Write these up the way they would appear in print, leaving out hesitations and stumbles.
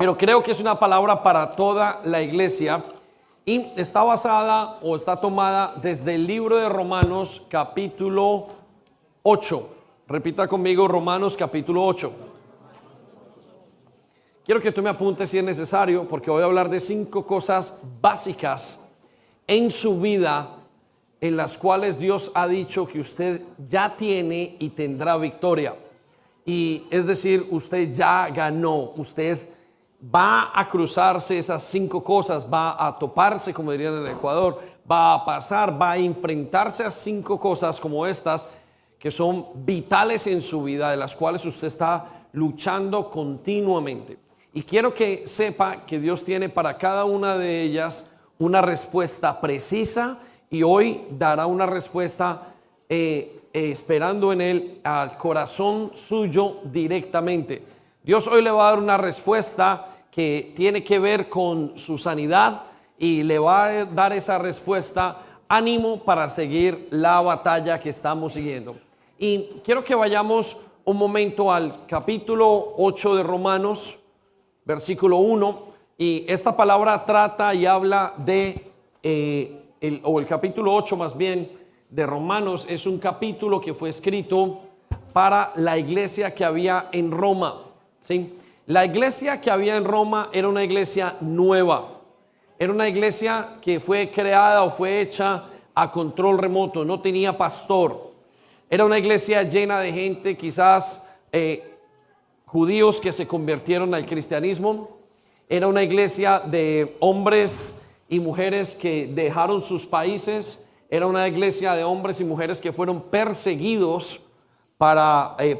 pero creo que es una palabra para toda la iglesia y está basada o está tomada desde el libro de Romanos capítulo 8. Repita conmigo, Romanos capítulo 8. Quiero que tú me apuntes si es necesario, porque voy a hablar de 5 cosas básicas en su vida en las cuales Dios ha dicho que usted ya tiene y tendrá victoria. Y es decir, usted ya ganó, usted va a cruzarse esas 5 cosas, va a toparse, como dirían en el Ecuador, va a pasar, va a enfrentarse a 5 cosas como estas que son vitales en su vida, de las cuales usted está luchando continuamente. Y quiero que sepa que Dios tiene para cada una de ellas una respuesta precisa y hoy dará una respuesta esperando en Él al corazón suyo directamente. Dios hoy le va a dar una respuesta que tiene que ver con su sanidad y le va a dar esa respuesta ánimo para seguir la batalla que estamos siguiendo. Y quiero que vayamos un momento al capítulo 8 de Romanos, versículo 1, y esta palabra trata y habla de, el capítulo 8 más bien de Romanos es un capítulo que fue escrito para la iglesia que había en Roma, ¿sí? La iglesia que había en Roma era una iglesia nueva, era una iglesia que fue creada o fue hecha a control remoto, no tenía pastor, era una iglesia llena de gente, quizás judíos que se convirtieron al cristianismo, era una iglesia de hombres y mujeres que dejaron sus países, era una iglesia de hombres y mujeres que fueron perseguidos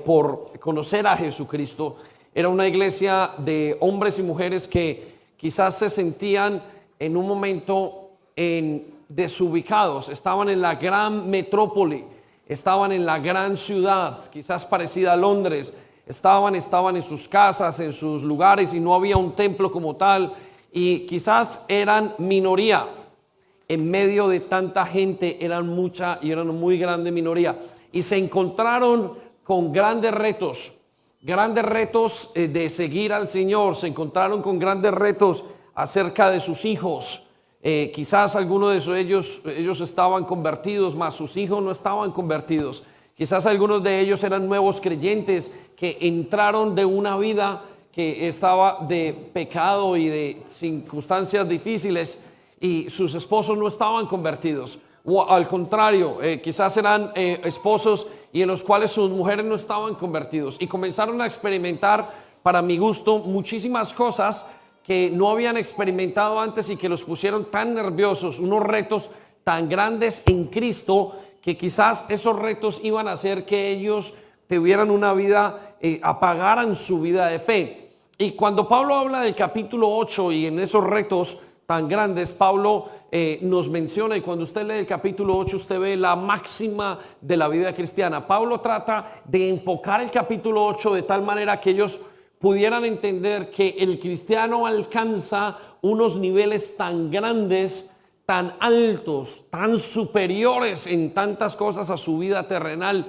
por conocer a Jesucristo. Era una iglesia de hombres y mujeres que quizás se sentían en un momento desubicados, estaban en la gran metrópoli, estaban en la gran ciudad, quizás parecida a Londres, estaban en sus casas, en sus lugares y no había un templo como tal y quizás eran minoría. En medio de tanta gente eran mucha y eran muy grande minoría y se encontraron con grandes retos de seguir al Señor, se encontraron con grandes retos acerca de sus hijos. Quizás algunos de ellos estaban convertidos, mas sus hijos no estaban convertidos. Quizás algunos de ellos eran nuevos creyentes que entraron de una vida que estaba de pecado y de circunstancias difíciles y sus esposos no estaban convertidos. O al contrario, quizás eran esposos y en los cuales sus mujeres no estaban convertidos y comenzaron a experimentar, para mi gusto, muchísimas cosas que no habían experimentado antes y que los pusieron tan nerviosos, unos retos tan grandes en Cristo que quizás esos retos iban a hacer que ellos tuvieran una vida, apagaran su vida de fe. Y cuando Pablo habla del capítulo 8 y en esos retos tan grandes, Pablo nos menciona, y cuando usted lee el capítulo 8 usted ve la máxima de la vida cristiana. Pablo trata de enfocar el capítulo 8 de tal manera que ellos pudieran entender que el cristiano alcanza unos niveles tan grandes, tan altos, tan superiores en tantas cosas a su vida terrenal,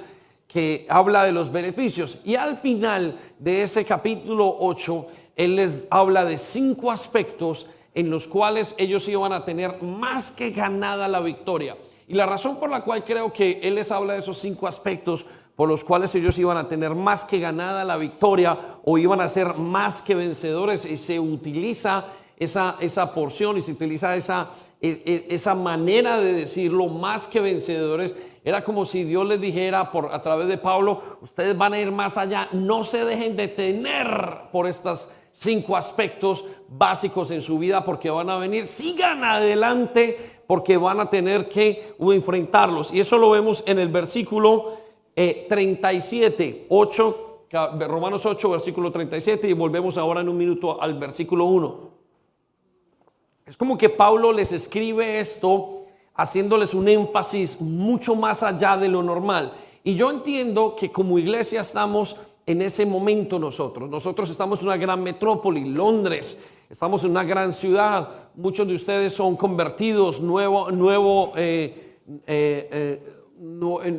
que habla de los beneficios. Y al final de ese capítulo 8 él les habla de 5 aspectos en los cuales ellos iban a tener más que ganada la victoria. Y la razón por la cual creo que él les habla de esos 5 aspectos por los cuales ellos iban a tener más que ganada la victoria o iban a ser más que vencedores, y se utiliza esa porción y se utiliza esa manera de decirlo, más que vencedores. Era como si Dios les dijera a través de Pablo: ustedes van a ir más allá, no se dejen detener por estas 5 aspectos básicos en su vida, porque van a venir, sigan adelante, porque van a tener que enfrentarlos. Y eso lo vemos en el versículo 37, Romanos 8, versículo 37, y volvemos ahora en un minuto al versículo 1. Es como que Pablo les escribe esto haciéndoles un énfasis mucho más allá de lo normal. Y yo entiendo que como iglesia estamos en ese momento nosotros estamos en una gran metrópoli, Londres, estamos en una gran ciudad, muchos de ustedes son convertidos,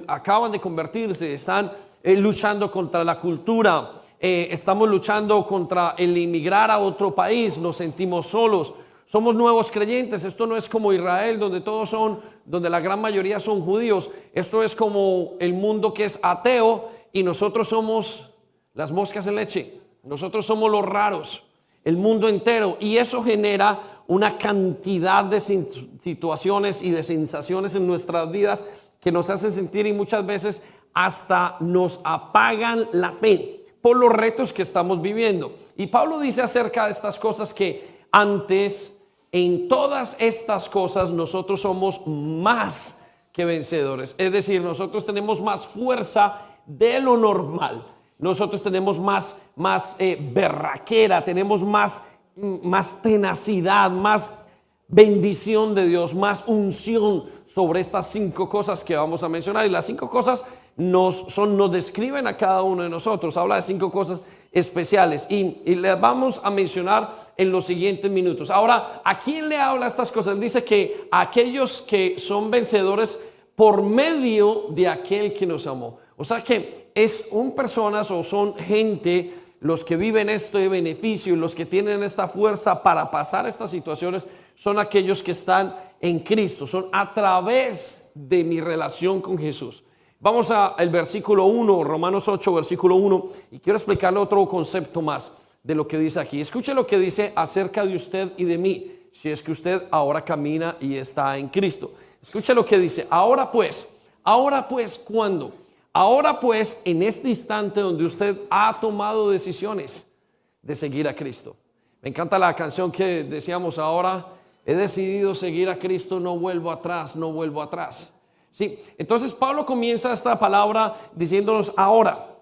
acaban de convertirse, están luchando contra la cultura, estamos luchando contra el emigrar a otro país, nos sentimos solos. Somos nuevos creyentes. Esto no es como Israel, donde la gran mayoría son judíos. Esto es como el mundo que es ateo y nosotros somos las moscas en leche. Nosotros somos los raros, el mundo entero. Y eso genera una cantidad de situaciones y de sensaciones en nuestras vidas que nos hacen sentir, y muchas veces hasta nos apagan la fe por los retos que estamos viviendo. Y Pablo dice acerca de estas cosas que antes, en todas estas cosas, nosotros somos más que vencedores. Es decir, nosotros tenemos más fuerza de lo normal. Nosotros tenemos más berraquera, tenemos más tenacidad, más bendición de Dios, más unción sobre estas 5 cosas que vamos a mencionar. Y las 5 cosas nos describen a cada uno de nosotros. Habla de 5 cosas especiales y les vamos a mencionar en los siguientes minutos. Ahora, ¿a quién le habla estas cosas? Él dice que aquellos que son vencedores por medio de aquel que nos amó. O sea que son personas o son gente, los que viven este beneficio y los que tienen esta fuerza para pasar estas situaciones, son aquellos que están en Cristo, son a través de mi relación con Jesús. Vamos al versículo 1, Romanos 8, versículo 1, y quiero explicarle otro concepto más de lo que dice aquí. Escuche lo que dice acerca de usted y de mí, si es que usted ahora camina y está en Cristo. Escuche lo que dice: ahora pues, ¿cuándo? Ahora pues, en este instante donde usted ha tomado decisiones de seguir a Cristo. Me encanta la canción que decíamos ahora: he decidido seguir a Cristo, no vuelvo atrás, no vuelvo atrás. Sí, entonces Pablo comienza esta palabra diciéndonos ahora,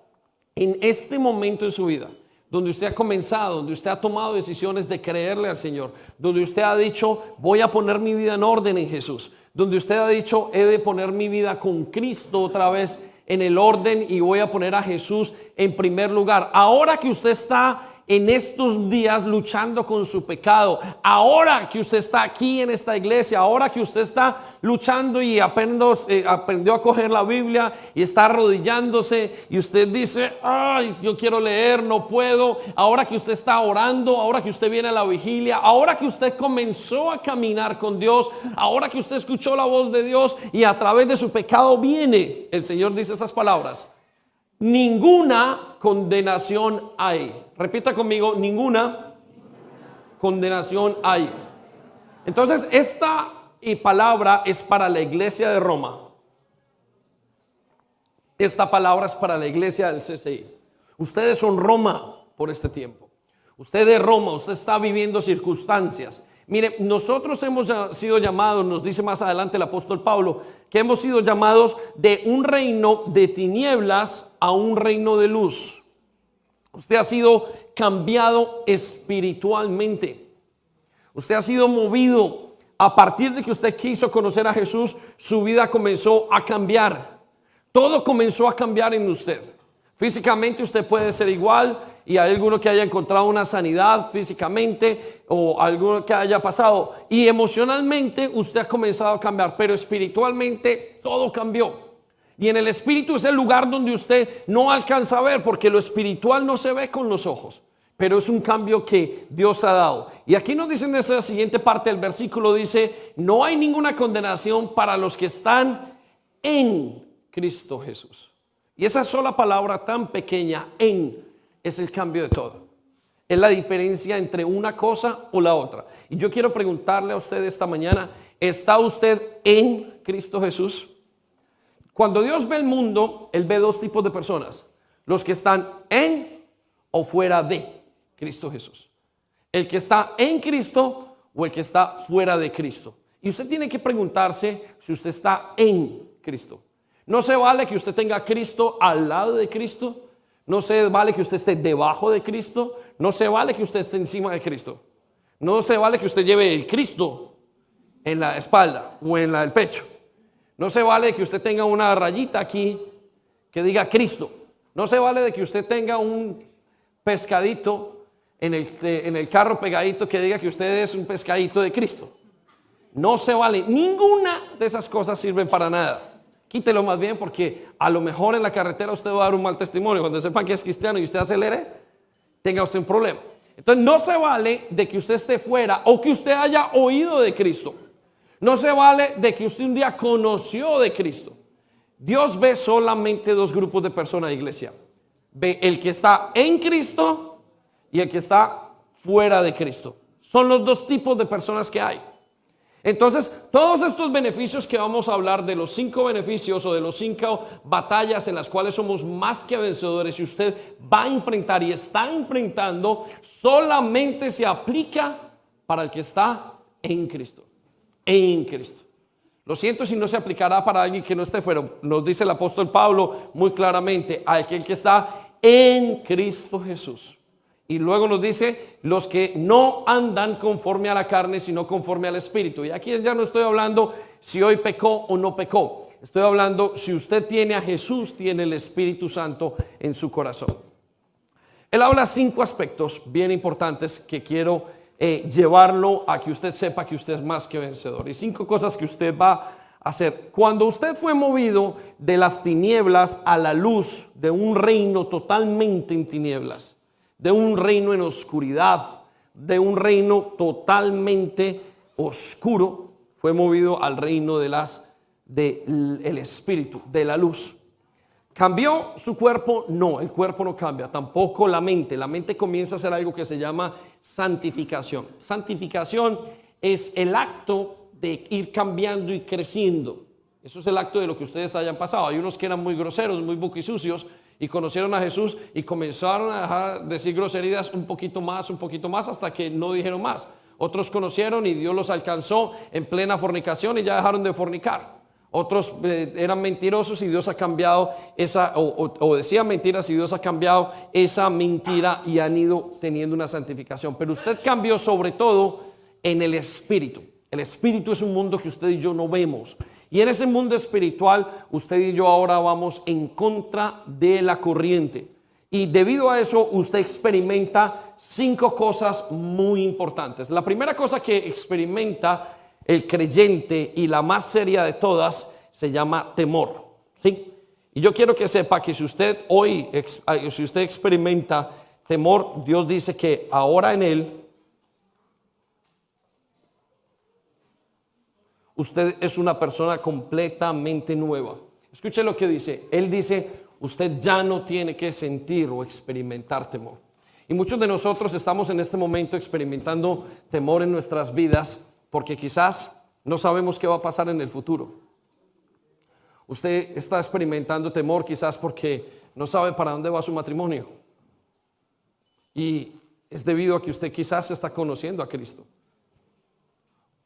en este momento en su vida, donde usted ha comenzado, donde usted ha tomado decisiones de creerle al Señor, donde usted ha dicho, voy a poner mi vida en orden en Jesús, donde usted ha dicho, he de poner mi vida con Cristo otra vez en el orden y voy a poner a Jesús en primer lugar. Ahora que usted está en estos días luchando con su pecado, ahora que usted está aquí en esta iglesia, ahora que usted está luchando y aprendió a coger la Biblia y está arrodillándose y usted dice, ay, yo quiero leer, no puedo. Ahora que usted está orando, ahora que usted viene a la vigilia, ahora que usted comenzó a caminar con Dios, ahora que usted escuchó la voz de Dios y a través de su pecado viene, el Señor dice esas palabras: ninguna condenación hay. Repita conmigo: ninguna condenación hay. Entonces, esta palabra es para la iglesia de Roma. Esta palabra es para la iglesia del CCI. Ustedes son Roma por este tiempo. Usted es Roma, usted está viviendo circunstancias. Mire, nosotros hemos sido llamados, nos dice más adelante el apóstol Pablo, que hemos sido llamados de un reino de tinieblas a un reino de luz. Usted ha sido cambiado espiritualmente. Usted ha sido movido. A partir de que usted quiso conocer a Jesús, su vida comenzó a cambiar. Todo comenzó a cambiar en usted. Físicamente usted puede ser igual y hay alguno que haya encontrado una sanidad físicamente o alguno que haya pasado. Y emocionalmente usted ha comenzado a cambiar, pero espiritualmente todo cambió. Y en el espíritu es el lugar donde usted no alcanza a ver, porque lo espiritual no se ve con los ojos, pero es un cambio que Dios ha dado. Y aquí nos dice en esa siguiente parte del versículo, dice, no hay ninguna condenación para los que están en Cristo Jesús. Y esa sola palabra tan pequeña, en, es el cambio de todo. Es la diferencia entre una cosa o la otra. Y yo quiero preguntarle a usted esta mañana, ¿está usted en Cristo Jesús? Cuando Dios ve el mundo, Él ve 2 tipos de personas: los que están en o fuera de Cristo Jesús. El que está en Cristo o el que está fuera de Cristo. Y usted tiene que preguntarse si usted está en Cristo. No se vale que usted tenga a Cristo al lado de Cristo. No se vale que usted esté debajo de Cristo. No se vale que usted esté encima de Cristo. No se vale que usted lleve el Cristo en la espalda o en el pecho. No se vale que usted tenga una rayita aquí que diga Cristo. No se vale de que usted tenga un pescadito en el carro pegadito que diga que usted es un pescadito de Cristo. No se vale. Ninguna de esas cosas sirven para nada. Quítelo más bien, porque a lo mejor en la carretera usted va a dar un mal testimonio. Cuando sepan que es cristiano y usted acelere, tenga usted un problema. Entonces no se vale de que usted esté fuera o que usted haya oído de Cristo. No se vale de que usted un día conoció de Cristo. Dios ve solamente dos grupos de personas, iglesia. Ve el que está en Cristo y el que está fuera de Cristo. Son los dos tipos de personas que hay. Entonces, todos estos beneficios que vamos a hablar, de los 5 beneficios o de los 5 batallas en las cuales somos más que vencedores, y usted va a enfrentar y está enfrentando, solamente se aplica para el que está en Cristo. En Cristo. Lo siento si no se aplicará para alguien que no esté fuera. Nos dice el apóstol Pablo muy claramente: aquel que está en Cristo Jesús. Y luego nos dice: los que no andan conforme a la carne, sino conforme al Espíritu. Y aquí ya no estoy hablando si hoy pecó o no pecó. Estoy hablando si usted tiene a Jesús, tiene el Espíritu Santo en su corazón. Él habla 5 aspectos bien importantes que quiero llevarlo a que usted sepa que usted es más que vencedor. Y 5 cosas que usted va a hacer. Cuando usted fue movido de las tinieblas a la luz de un reino totalmente en tinieblas, de un reino en oscuridad, de un reino totalmente oscuro, fue movido al reino del Espíritu, de la luz. ¿Cambió su cuerpo? No, el cuerpo no cambia, tampoco la mente. La mente comienza a hacer algo que se llama santificación. Santificación es el acto de ir cambiando y creciendo. Eso es el acto de lo que ustedes hayan pasado. Hay unos que eran muy groseros, muy buquisucios, y conocieron a Jesús y comenzaron a dejar de decir groserías un poquito más, hasta que no dijeron más. Otros conocieron y Dios los alcanzó en plena fornicación y ya dejaron de fornicar. Otros eran mentirosos y Dios ha cambiado esa, o decían mentiras y Dios ha cambiado esa mentira y han ido teniendo una santificación. Pero usted cambió sobre todo en el Espíritu. El Espíritu es un mundo que usted y yo no vemos. Y en ese mundo espiritual, usted y yo ahora vamos en contra de la corriente. Y debido a eso, usted experimenta 5 cosas muy importantes. La primera cosa que experimenta el creyente, y la más seria de todas, se llama temor. ¿Sí? Y yo quiero que sepa que si usted experimenta temor, Dios dice que ahora en Él, usted es una persona completamente nueva. Escuche lo que dice. Él dice: usted ya no tiene que sentir o experimentar temor. Y muchos de nosotros estamos en este momento experimentando temor en nuestras vidas porque quizás no sabemos qué va a pasar en el futuro. Usted está experimentando temor quizás porque no sabe para dónde va su matrimonio. Y es debido a que usted quizás está conociendo a Cristo.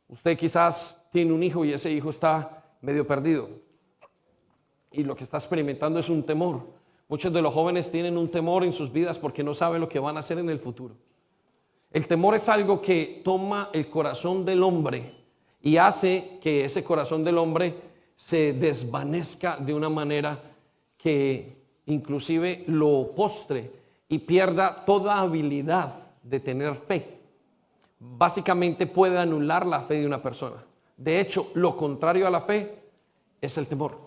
Usted quizás tiene un hijo y ese hijo está medio perdido. Y lo que está experimentando es un temor. Muchos de los jóvenes tienen un temor en sus vidas porque no saben lo que van a hacer en el futuro. El temor es algo que toma el corazón del hombre y hace que ese corazón del hombre se desvanezca de una manera que inclusive lo postre y pierda toda habilidad de tener fe. Básicamente puede anular la fe de una persona. De hecho, lo contrario a la fe es el temor.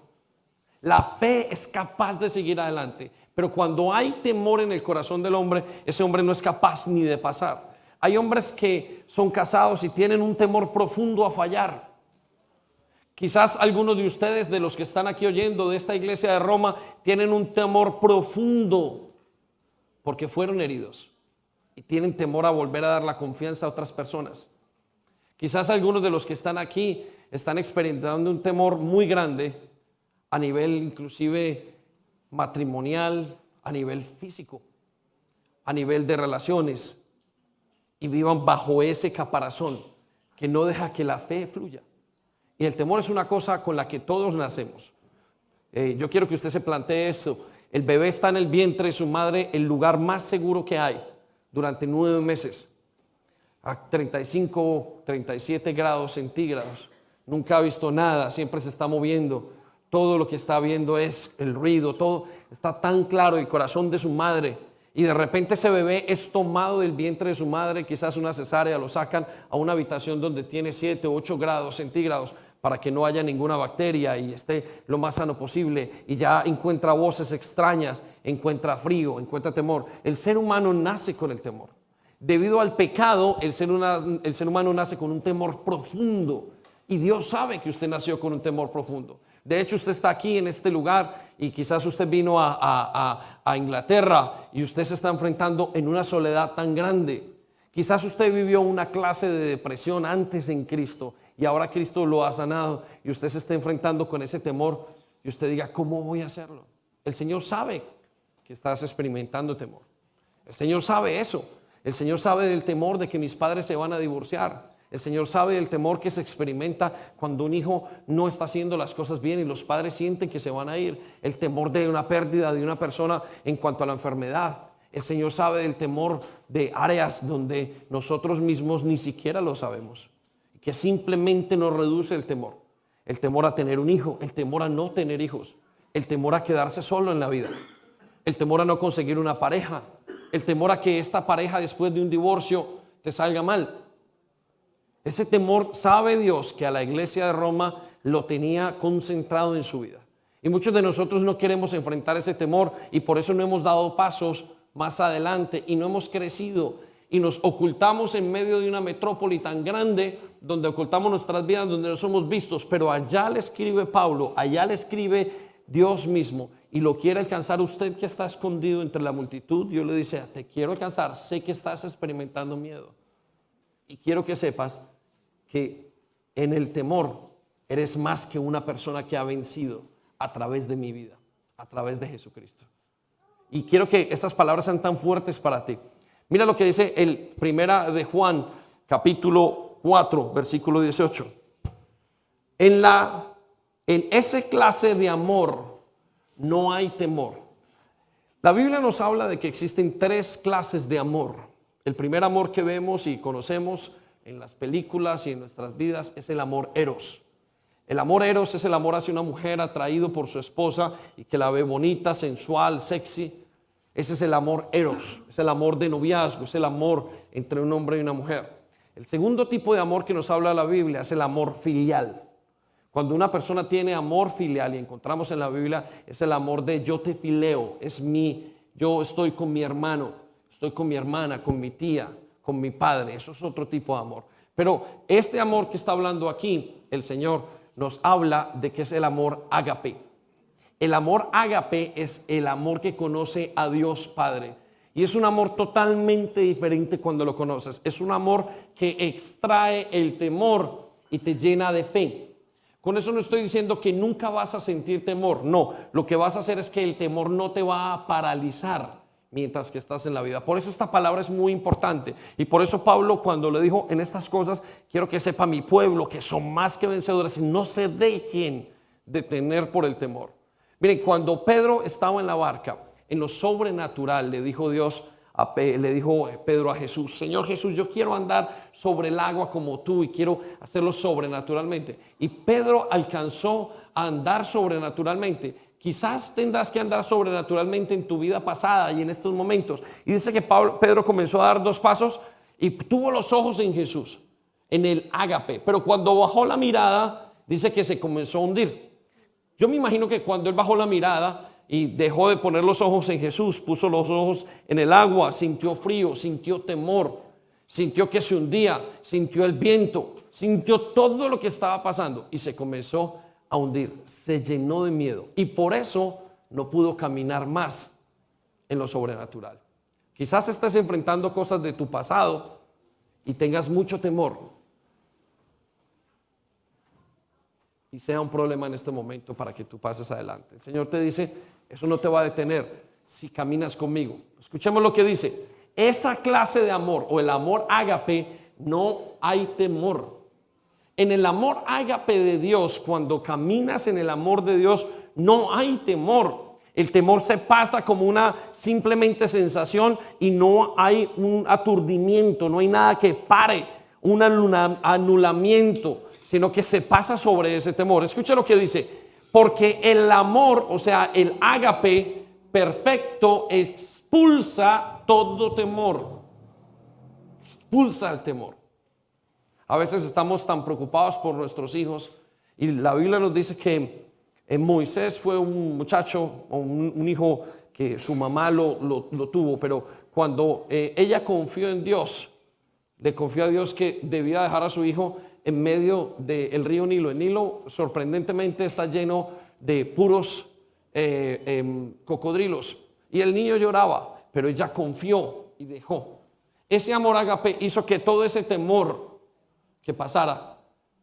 La fe es capaz de seguir adelante, pero cuando hay temor en el corazón del hombre, ese hombre no es capaz ni de pasar. Hay hombres que son casados y tienen un temor profundo a fallar. Quizás algunos de ustedes, de los que están aquí oyendo de esta iglesia de Roma, tienen un temor profundo porque fueron heridos y tienen temor a volver a dar la confianza a otras personas. Quizás algunos de los que están aquí están experimentando un temor muy grande a nivel inclusive matrimonial, a nivel físico, a nivel de relaciones, y vivan bajo ese caparazón que no deja que la fe fluya. Y el temor es una cosa con la que todos nacemos. Yo quiero que usted se plantee esto. El bebé está en el vientre de su madre, el lugar más seguro que hay, durante 9 meses, a 35, 37 grados centígrados. Nunca ha visto nada, siempre se está moviendo. Todo lo que está viendo es el ruido, todo está tan claro, el corazón de su madre. Y de repente ese bebé es tomado del vientre de su madre, quizás una cesárea, lo sacan a una habitación donde tiene 7 o 8 grados centígrados para que no haya ninguna bacteria y esté lo más sano posible, y ya encuentra voces extrañas, encuentra frío, encuentra temor. El ser humano nace con el temor. Debido al pecado, el ser humano nace con un temor profundo, y Dios sabe que usted nació con un temor profundo. De hecho, usted está aquí en este lugar y quizás usted vino a Inglaterra y usted se está enfrentando en una soledad tan grande. Quizás usted vivió una clase de depresión antes en Cristo y ahora Cristo lo ha sanado y usted se está enfrentando con ese temor y usted diga, ¿cómo voy a hacerlo? El Señor sabe que estás experimentando temor. El Señor sabe eso. El Señor sabe del temor de que mis padres se van a divorciar. El Señor sabe del temor que se experimenta cuando un hijo no está haciendo las cosas bien y los padres sienten que se van a ir. El temor de una pérdida de una persona en cuanto a la enfermedad. El Señor sabe del temor de áreas donde nosotros mismos ni siquiera lo sabemos, que simplemente nos reduce el temor a tener un hijo, el temor a no tener hijos, el temor a quedarse solo en la vida, el temor a no conseguir una pareja, el temor a que esta pareja después de un divorcio te salga mal. Ese temor sabe Dios que a la iglesia de Roma lo tenía concentrado en su vida. Y muchos de nosotros no queremos enfrentar ese temor y por eso no hemos dado pasos más adelante y no hemos crecido y nos ocultamos en medio de una metrópoli tan grande donde ocultamos nuestras vidas, donde no somos vistos. Pero allá le escribe Pablo, allá le escribe Dios mismo y lo quiere alcanzar usted que está escondido entre la multitud. Dios le dice, te quiero alcanzar, sé que estás experimentando miedo y quiero que sepas que en el temor eres más que una persona que ha vencido a través de mi vida, a través de Jesucristo. Y quiero que estas palabras sean tan fuertes para ti. Mira lo que dice el primera de Juan, capítulo 4, versículo 18. En esa clase de amor no hay temor. La Biblia nos habla de que existen tres clases de amor. El primer amor que vemos y conocemos en las películas y en nuestras vidas es el amor eros. El amor eros es el amor hacia una mujer atraído por su esposa y que la ve bonita, sensual, sexy. Ese es el amor eros, es el amor de noviazgo, es el amor entre un hombre y una mujer. El segundo tipo de amor que nos habla la Biblia es el amor filial. Cuando una persona tiene amor filial, y encontramos en la Biblia, es el amor de yo te fileo, yo estoy con mi hermano, estoy con mi hermana, con mi tía, con mi padre. Eso es otro tipo de amor. Pero este amor que está hablando aquí, el Señor nos habla de que es el amor ágape. El amor ágape es el amor que conoce a Dios Padre. Y es un amor totalmente diferente cuando lo conoces. Es un amor que extrae el temor y te llena de fe. Con eso no estoy diciendo que nunca vas a sentir temor. No, lo que vas a hacer es que el temor no te va a paralizar mientras que estás en la vida. Por eso esta palabra es muy importante. Y por eso Pablo, cuando le dijo en estas cosas, quiero que sepa mi pueblo que son más que vencedores y no se dejen detener por el temor. Miren, cuando Pedro estaba en la barca, en lo sobrenatural le dijo Pedro a Jesús, Señor Jesús, yo quiero andar sobre el agua como tú y quiero hacerlo sobrenaturalmente. Y Pedro alcanzó a andar sobrenaturalmente. Quizás tendrás que andar sobrenaturalmente en tu vida pasada y en estos momentos. Y dice que Pedro comenzó a dar 2 pasos y tuvo los ojos en Jesús, en el ágape. Pero cuando bajó la mirada, dice que se comenzó a hundir. Yo me imagino que cuando él bajó la mirada y dejó de poner los ojos en Jesús, puso los ojos en el agua, sintió frío, sintió temor, sintió que se hundía, sintió el viento, sintió todo lo que estaba pasando y se comenzó a hundir, se llenó de miedo y por eso no pudo caminar más en lo sobrenatural. Quizás estés enfrentando cosas de tu pasado y tengas mucho temor y sea un problema en este momento para que tú pases adelante. El Señor te dice, eso no te va a detener si caminas conmigo. Escuchemos lo que dice. Esa clase de amor o el amor ágape, no hay temor. En el amor ágape de Dios, cuando caminas en el amor de Dios, no hay temor. El temor se pasa como una simplemente sensación y no hay un aturdimiento, no hay nada que pare, un anulamiento, sino que se pasa sobre ese temor. Escucha lo que dice, porque el amor, o sea, el ágape perfecto expulsa todo temor, expulsa el temor. A veces estamos tan preocupados por nuestros hijos Y la Biblia nos dice que Moisés fue un muchacho o un hijo que su mamá lo tuvo, pero cuando ella confió en Dios, le confió a Dios que debía dejar a su hijo en medio del río Nilo. El Nilo sorprendentemente está lleno de puros cocodrilos. Y el niño lloraba, pero ella confió y dejó. Ese amor ágape hizo que todo ese temor que pasara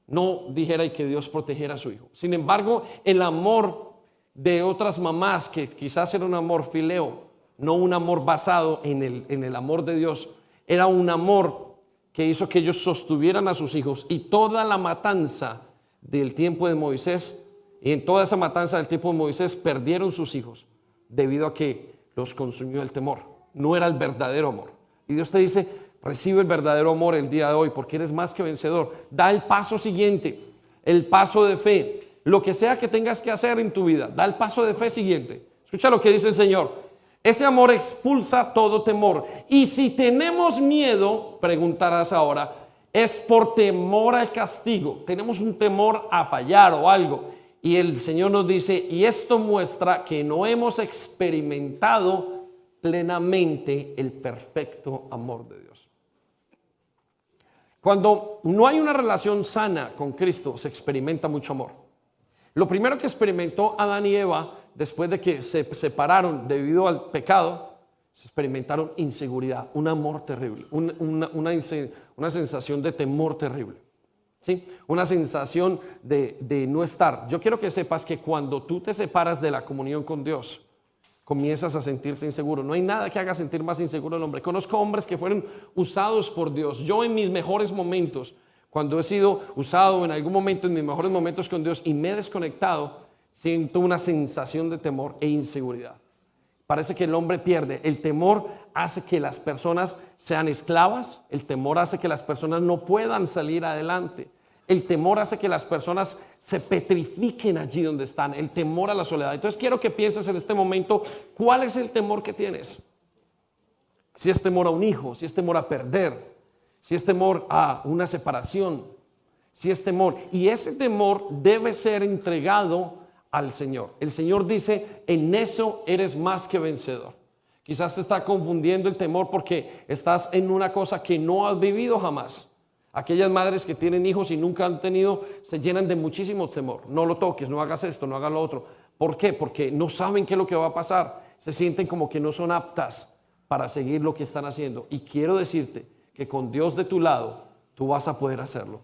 no dijera y que Dios protegiera a su hijo. Sin embargo, el amor de otras mamás, que quizás era un amor fileo, no un amor basado en el amor de Dios, era un amor que hizo que ellos sostuvieran a sus hijos. Y toda la matanza del tiempo de Moisés, y en toda esa matanza del tiempo de Moisés, perdieron sus hijos debido a que los consumió el temor. No era el verdadero amor. Y Dios te dice: recibe el verdadero amor el día de hoy, porque eres más que vencedor. Da el paso siguiente, el paso de fe. Lo que sea que tengas que hacer en tu vida, da el paso de fe siguiente. Escucha lo que dice el Señor: ese amor expulsa todo temor. Y si tenemos miedo, preguntarás ahora, es por temor al castigo. Tenemos un temor a fallar o algo. Y el Señor nos dice: y esto muestra que no hemos experimentado plenamente el perfecto amor de Dios. Cuando no hay una relación sana con Cristo, se experimenta mucho amor. Lo primero que experimentó Adán y Eva después de que se separaron debido al pecado, se experimentaron inseguridad, un amor terrible, una sensación de temor terrible, ¿sí? Una sensación de no estar. Yo quiero que sepas que cuando tú te separas de la comunión con Dios, comienzas a sentirte inseguro. No hay nada que haga sentir más inseguro al hombre. Conozco hombres que fueron usados por Dios. Yo en mis mejores momentos, cuando he sido usado en algún momento, en mis mejores momentos con Dios y me he desconectado, siento una sensación de temor e inseguridad. Parece que el hombre pierde. El temor hace que las personas sean esclavas. El temor hace que las personas no puedan salir adelante. El temor hace que las personas se petrifiquen allí donde están. El temor a la soledad. Entonces quiero que pienses en este momento, ¿cuál es el temor que tienes? Si es temor a un hijo, si es temor a perder, si es temor a una separación, si es temor. Y ese temor debe ser entregado al Señor. El Señor dice: en eso eres más que vencedor. Quizás te está confundiendo el temor porque estás en una cosa que no has vivido jamás. Aquellas madres que tienen hijos y nunca han tenido, se llenan de muchísimo temor. No lo toques, no hagas esto, no hagas lo otro. ¿Por qué? Porque no saben qué es lo que va a pasar. Se sienten como que no son aptas para seguir lo que están haciendo. Y quiero decirte que con Dios de tu lado, tú vas a poder hacerlo.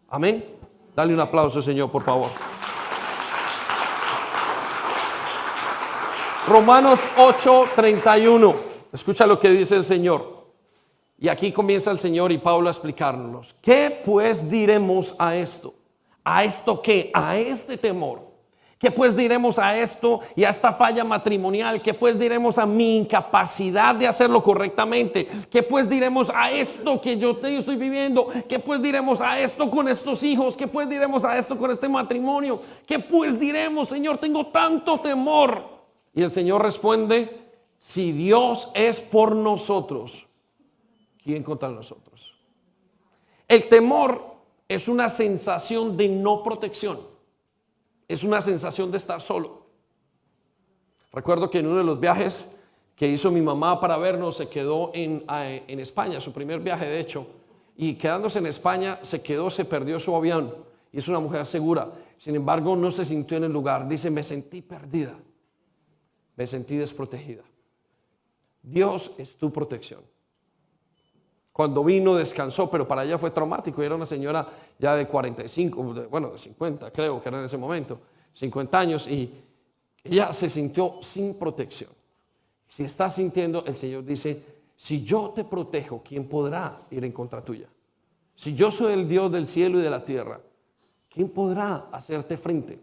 Amén. Dale un aplauso, Señor, por favor. Romanos 8:31. Escucha lo que dice el Señor. Y aquí comienza el Señor y Pablo a explicarnos. ¿Qué pues diremos a esto? ¿A esto qué? A este temor. ¿Qué pues diremos a esto y a esta falla matrimonial? ¿Qué pues diremos a mi incapacidad de hacerlo correctamente? ¿Qué pues diremos a esto que yo estoy viviendo? ¿Qué pues diremos a esto con estos hijos? ¿Qué pues diremos a esto con este matrimonio? ¿Qué pues diremos, Señor? Tengo tanto temor. Y el Señor responde: si Dios es por nosotros, ¿quién contra nosotros? El temor es una sensación de no protección. Es una sensación de estar solo. Recuerdo que en uno de los viajes que hizo mi mamá para vernos, se quedó en España, su primer viaje de hecho, y quedándose en España se perdió su avión, y es una mujer segura. Sin embargo, no se sintió en el lugar. Dice: me sentí perdida, me sentí desprotegida. Dios es tu protección. Cuando vino descansó, pero para ella fue traumático. Era una señora ya de 45, de 50 creo que era en ese momento, 50 años, y ella se sintió sin protección. Si estás sintiendo, el Señor dice: si yo te protejo, ¿quién podrá ir en contra tuya? Si yo soy el Dios del cielo y de la tierra, ¿quién podrá hacerte frente?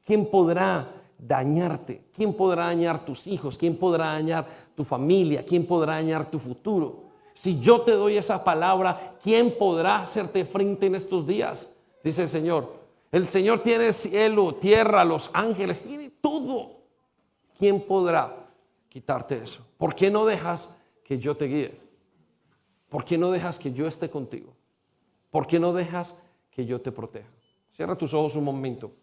¿Quién podrá dañarte? ¿Quién podrá dañar tus hijos? ¿Quién podrá dañar tu familia? ¿Quién podrá dañar tu futuro? Si yo te doy esa palabra, ¿quién podrá hacerte frente en estos días? Dice el Señor. El Señor tiene cielo, tierra, los ángeles, tiene todo. ¿Quién podrá quitarte eso? ¿Por qué no dejas que yo te guíe? ¿Por qué no dejas que yo esté contigo? ¿Por qué no dejas que yo te proteja? Cierra tus ojos un momento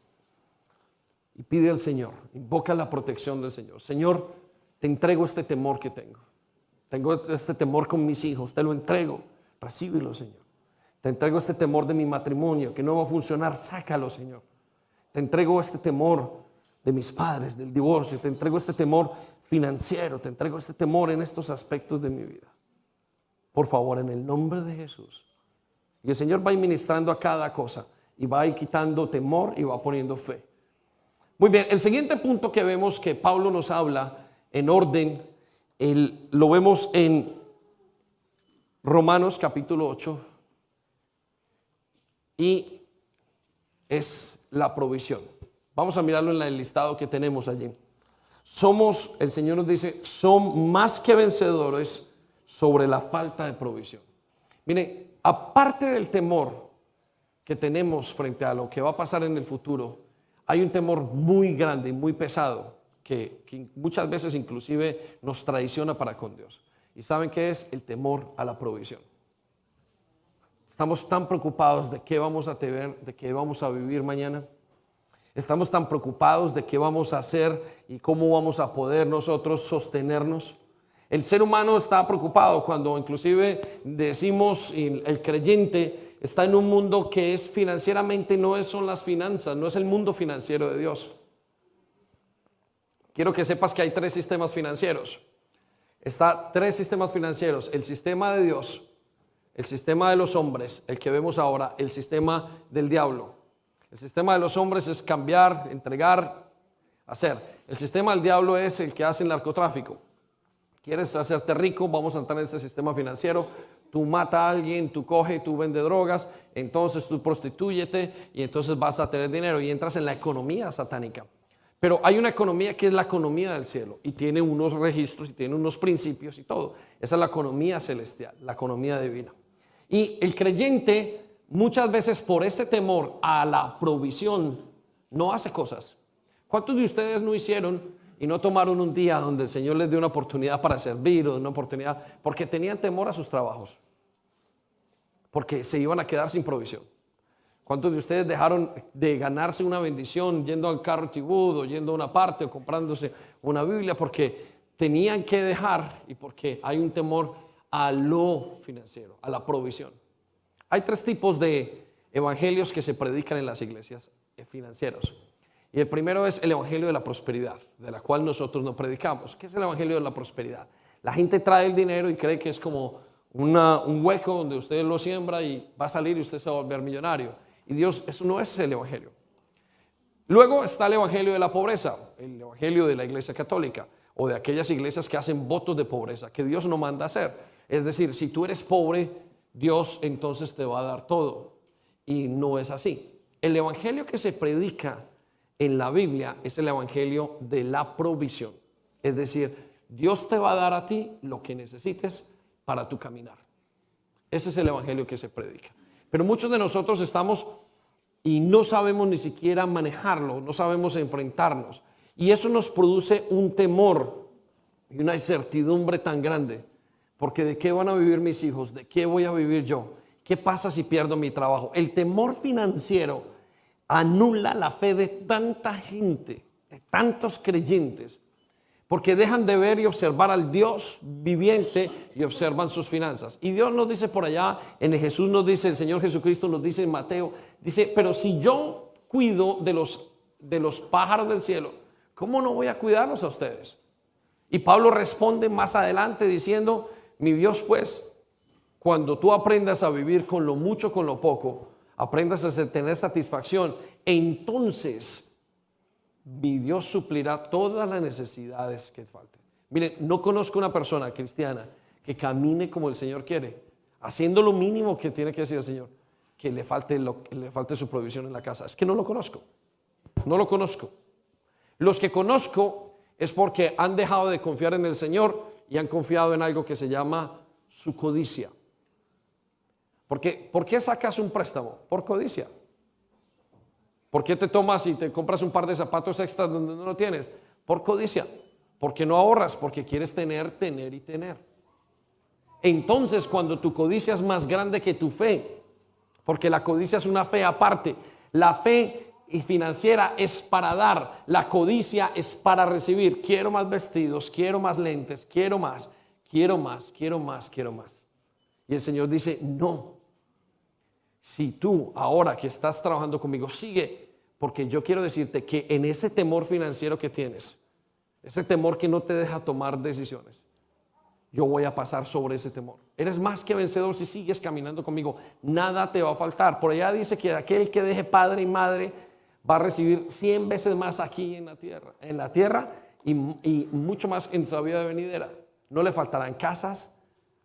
y pide al Señor, invoca la protección del Señor. Señor, te entrego este temor que tengo. Tengo este temor con mis hijos, te lo entrego. Recíbelo, Señor. Te entrego este temor de mi matrimonio que no va a funcionar, sácalo, Señor. Te entrego este temor de mis padres, del divorcio. Te entrego este temor financiero. Te entrego este temor en estos aspectos de mi vida. Por favor, en el nombre de Jesús. Y el Señor va administrando a cada cosa y va a ir quitando temor y va poniendo fe. Muy bien, el siguiente punto que vemos que Pablo nos habla en orden, lo vemos en Romanos capítulo 8 y es la provisión. Vamos a mirarlo en el listado que tenemos allí. El Señor nos dice, son más que vencedores sobre la falta de provisión. Miren, aparte del temor que tenemos frente a lo que va a pasar en el futuro, hay un temor muy grande y muy pesado que muchas veces inclusive nos traiciona para con Dios. ¿Y saben qué es? El temor a la provisión. Estamos tan preocupados de qué vamos a tener, de qué vamos a vivir mañana. Estamos tan preocupados de qué vamos a hacer y cómo vamos a poder nosotros sostenernos. El ser humano está preocupado cuando inclusive decimos el creyente está en un mundo que es financieramente, son las finanzas, no es el mundo financiero de Dios. Quiero que sepas que hay tres sistemas financieros. Tres sistemas financieros: el sistema de Dios, el sistema de los hombres, el que vemos ahora, el sistema del diablo. El sistema de los hombres es cambiar, entregar, hacer. El sistema del diablo es el que hace el narcotráfico. ¿Quieres hacerte rico? Vamos a entrar en ese sistema financiero. Tú mata a alguien, tú coges, tú vendes drogas, entonces tú prostitúyete y entonces vas a tener dinero y entras en la economía satánica. Pero hay una economía que es la economía del cielo y tiene unos registros y tiene unos principios y todo. Esa es la economía celestial, la economía divina. Y el creyente muchas veces por ese temor a la provisión no hace cosas. ¿Cuántos de ustedes no hicieron y no tomaron un día donde el Señor les dio una oportunidad para servir o una oportunidad porque tenían temor a sus trabajos? Porque se iban a quedar sin provisión. ¿Cuántos de ustedes dejaron de ganarse una bendición yendo al carro Tibud o yendo a una parte o comprándose una Biblia porque tenían que dejar y porque hay un temor a lo financiero, a la provisión? Hay tres tipos de evangelios que se predican en las iglesias financieros. Y el primero es el evangelio de la prosperidad, de la cual nosotros no predicamos. ¿Qué es el evangelio de la prosperidad? La gente trae el dinero y cree que es como un hueco donde usted lo siembra y va a salir y usted se va a volver millonario. Y Dios, eso no es el evangelio. Luego está el evangelio de la pobreza, el evangelio de la iglesia católica o de aquellas iglesias que hacen votos de pobreza, que Dios no manda a hacer. Es decir, si tú eres pobre, Dios entonces te va a dar todo. Y no es así. El evangelio que se predica en la Biblia es el evangelio de la provisión. Es decir, Dios te va a dar a ti lo que necesites para tu caminar. Ese es el evangelio que se predica. Pero muchos de nosotros estamos y no sabemos ni siquiera manejarlo, no sabemos enfrentarnos. Y eso nos produce un temor y una incertidumbre tan grande. Porque ¿de qué van a vivir mis hijos? ¿De qué voy a vivir yo? ¿Qué pasa si pierdo mi trabajo? El temor financiero anula la fe de tanta gente, de tantos creyentes, porque dejan de ver y observar al Dios viviente y observan sus finanzas. Y Dios nos dice por allá, en Jesús nos dice, el Señor Jesucristo nos dice en Mateo, dice, pero si yo cuido de los pájaros del cielo, ¿cómo no voy a cuidarlos a ustedes? Y Pablo responde más adelante diciendo, mi Dios pues, cuando tú aprendas a vivir con lo mucho, con lo poco, aprendas a tener satisfacción, entonces mi Dios suplirá todas las necesidades que falten. Miren, no conozco una persona cristiana que camine como el Señor quiere, haciendo lo mínimo que tiene que hacer el Señor, que le falte su provisión en la casa. Es que no lo conozco, no lo conozco. Los que conozco es porque han dejado de confiar en el Señor y han confiado en algo que se llama su codicia. Porque, ¿por qué sacas un préstamo? Por codicia. ¿Por qué te tomas y te compras un par de zapatos extras donde no lo tienes? Por codicia. Porque no ahorras, porque quieres tener y tener. Entonces, cuando tu codicia es más grande que tu fe, porque la codicia es una fe aparte, La fe financiera es para dar, la codicia es para recibir. Quiero más vestidos, quiero más lentes, quiero más, quiero más, quiero más, quiero más. Y el Señor dice, no. Si tú ahora que estás trabajando conmigo, sigue, porque yo quiero decirte que en ese temor financiero que tienes, ese temor que no te deja tomar decisiones, yo voy a pasar sobre ese temor. Eres más que vencedor si sigues caminando conmigo. Nada te va a faltar. Por allá dice que aquel que deje padre y madre va a recibir 100 veces más aquí en la tierra y mucho más en tu vida venidera. No le faltarán casas.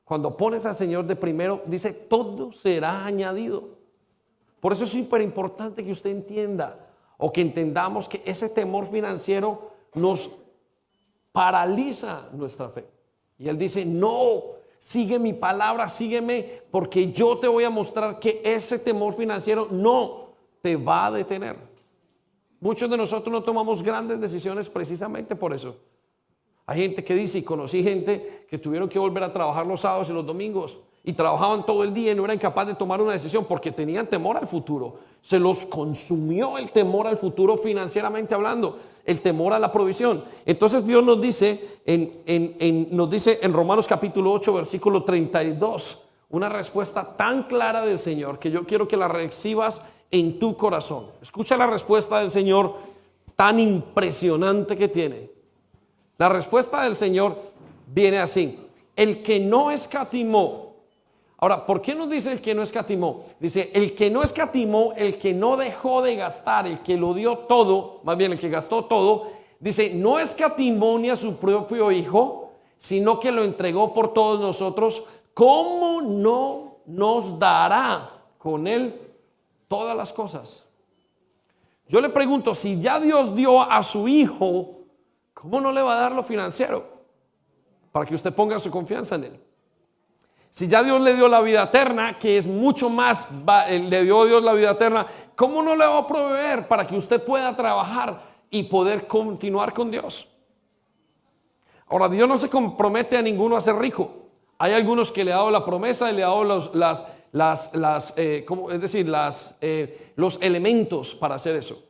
Cuando pones al Señor de primero, dice, todo será añadido. Por eso es súper importante que usted entienda o que entendamos que ese temor financiero nos paraliza nuestra fe. Y Él dice, no, sigue mi palabra, sígueme, porque yo te voy a mostrar que ese temor financiero no te va a detener. Muchos de nosotros no tomamos grandes decisiones precisamente por eso. Hay gente que dice, y conocí gente que tuvieron que volver a trabajar los sábados y los domingos y trabajaban todo el día y no eran capaces de tomar una decisión porque tenían temor al futuro. Se los consumió el temor al futuro financieramente hablando, el temor a la provisión. Entonces Dios nos dice nos dice en Romanos capítulo 8 versículo 32 una respuesta tan clara del Señor que yo quiero que la recibas en tu corazón. Escucha la respuesta del Señor tan impresionante que tiene. La respuesta del Señor viene así: el que no escatimó. Ahora, ¿por qué nos dice el que no escatimó? Dice, el que no escatimó, el que no dejó de gastar, el que lo dio todo, más bien el que gastó todo, dice, no escatimó ni a su propio hijo, sino que lo entregó por todos nosotros. ¿Cómo no nos dará con él todas las cosas? Yo le pregunto, si ya Dios dio a su hijo, ¿cómo no le va a dar lo financiero? Para que usted ponga su confianza en él. Si ya Dios le dio la vida eterna, que es mucho más, le dio Dios la vida eterna, ¿cómo no le va a proveer para que usted pueda trabajar y poder continuar con Dios? Ahora, Dios no se compromete a ninguno a ser rico. Hay algunos que le ha dado la promesa y le ha dado los elementos para hacer eso.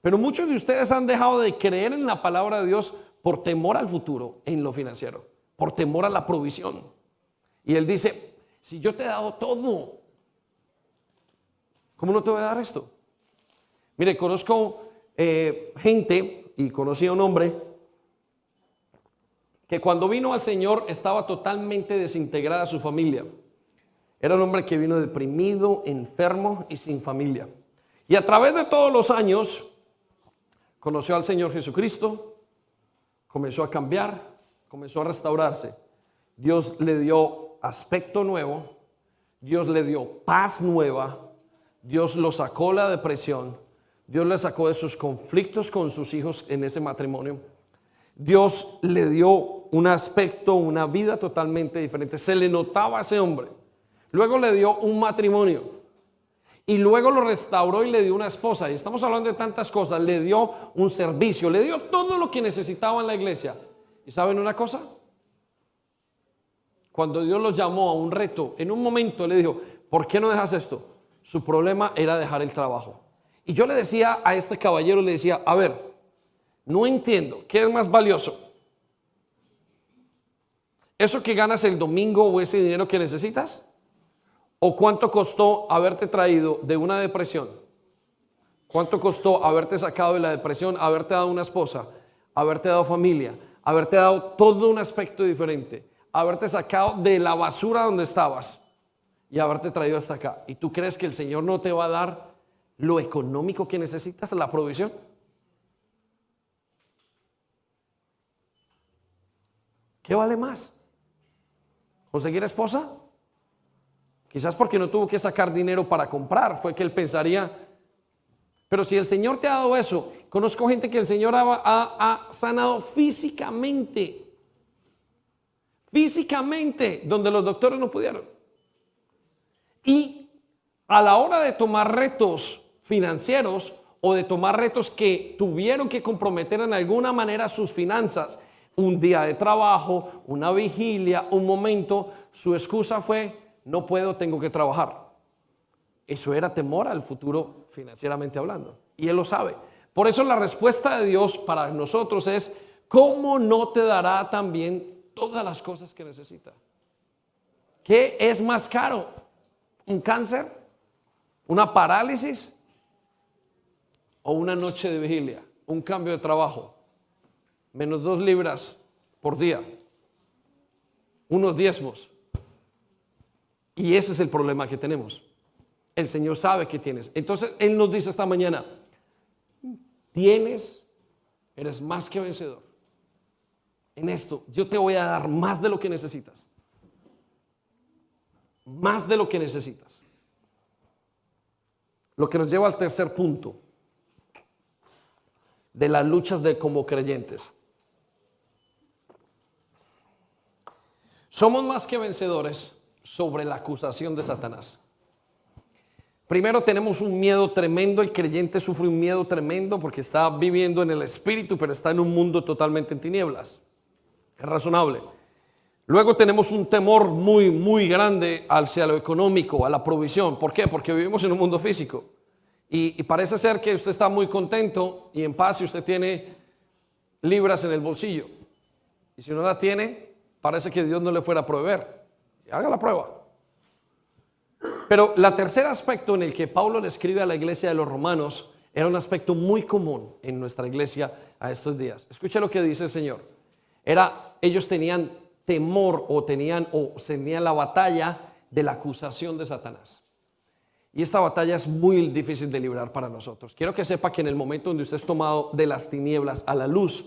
Pero muchos de ustedes han dejado de creer en la palabra de Dios por temor al futuro en lo financiero, por temor a la provisión. Y Él dice, si yo te he dado todo, ¿cómo no te voy a dar esto? Mire, conozco gente y conocí a un hombre que cuando vino al Señor estaba totalmente desintegrada su familia. Era un hombre que vino deprimido, enfermo y sin familia. Y a través de todos los años conoció al Señor Jesucristo, comenzó a cambiar, comenzó a restaurarse. Dios le dio aspecto nuevo, Dios le dio paz nueva, Dios lo sacó de la depresión, Dios le sacó de sus conflictos con sus hijos en ese matrimonio. Dios le dio un aspecto, una vida totalmente diferente. Se le notaba a ese hombre. Luego le dio un matrimonio y luego lo restauró y le dio una esposa. Y estamos hablando de tantas cosas. Le dio un servicio, le dio todo lo que necesitaba en la iglesia. ¿Y saben una cosa? Cuando Dios los llamó a un reto, en un momento le dijo, ¿por qué no dejas esto? Su problema era dejar el trabajo. Y yo le decía a este caballero, le decía, a ver, no entiendo, ¿qué es más valioso? ¿Eso que ganas el domingo o ese dinero que necesitas? ¿O cuánto costó haberte traído de una depresión? ¿Cuánto costó haberte sacado de la depresión, haberte dado una esposa, haberte dado familia, haberte dado todo un aspecto diferente? Haberte sacado de la basura donde estabas y haberte traído hasta acá. ¿Y tú crees que el Señor no te va a dar lo económico que necesitas, la provisión? ¿Qué vale más? ¿Conseguir esposa? Quizás porque no tuvo que sacar dinero para comprar, fue que él pensaría. Pero si el Señor te ha dado eso, conozco gente que el Señor ha sanado físicamente, donde los doctores no pudieron. Y a la hora de tomar retos financieros o de tomar retos que tuvieron que comprometer en alguna manera sus finanzas, un día de trabajo, una vigilia, un momento, su excusa fue, no puedo, tengo que trabajar. Eso era temor al futuro financieramente hablando. Y Él lo sabe. Por eso la respuesta de Dios para nosotros es: ¿cómo no te dará también todas las cosas que necesita? ¿Qué es más caro? ¿Un cáncer? ¿Una parálisis? ¿O una noche de vigilia? ¿Un cambio de trabajo? Menos 2 libras por día. Unos diezmos. Y ese es el problema que tenemos. El Señor sabe que tienes. Entonces Él nos dice esta mañana: eres más que vencedor. En esto yo te voy a dar más de lo que necesitas. Más de lo que necesitas. Lo que nos lleva al tercer punto de las luchas de como creyentes. Somos más que vencedores sobre la acusación de Satanás. Primero, tenemos un miedo tremendo. El creyente sufre un miedo tremendo porque está viviendo en el espíritu, pero está en un mundo totalmente en tinieblas. Es razonable. Luego tenemos un temor muy grande hacia lo económico, a la provisión. ¿Por qué? Porque vivimos en un mundo físico. Y parece ser que usted está muy contento y en paz si usted tiene libras en el bolsillo. Y si no la tiene, parece que Dios no le fuera a proveer. Haga la prueba. Pero el tercer aspecto en el que Pablo le escribe a la iglesia de los romanos era un aspecto muy común en nuestra iglesia a estos días. Escuche lo que dice el Señor. Ellos tenían temor o tenían la batalla de la acusación de Satanás. Y esta batalla es muy difícil de librar para nosotros. Quiero que sepa que en el momento donde usted es tomado de las tinieblas a la luz,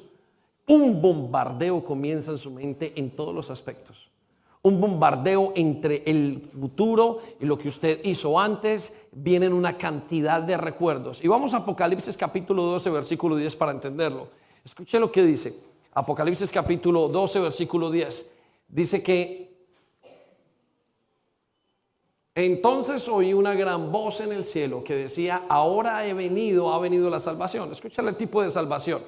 un bombardeo comienza en su mente en todos los aspectos. Un bombardeo entre el futuro y lo que usted hizo antes. Vienen una cantidad de recuerdos. Y vamos a Apocalipsis capítulo 12, versículo 10 para entenderlo. Escuche lo que dice. Apocalipsis capítulo 12, versículo 10. Dice que entonces oí una gran voz en el cielo que decía: ahora ha venido la salvación. Escucha el tipo de salvación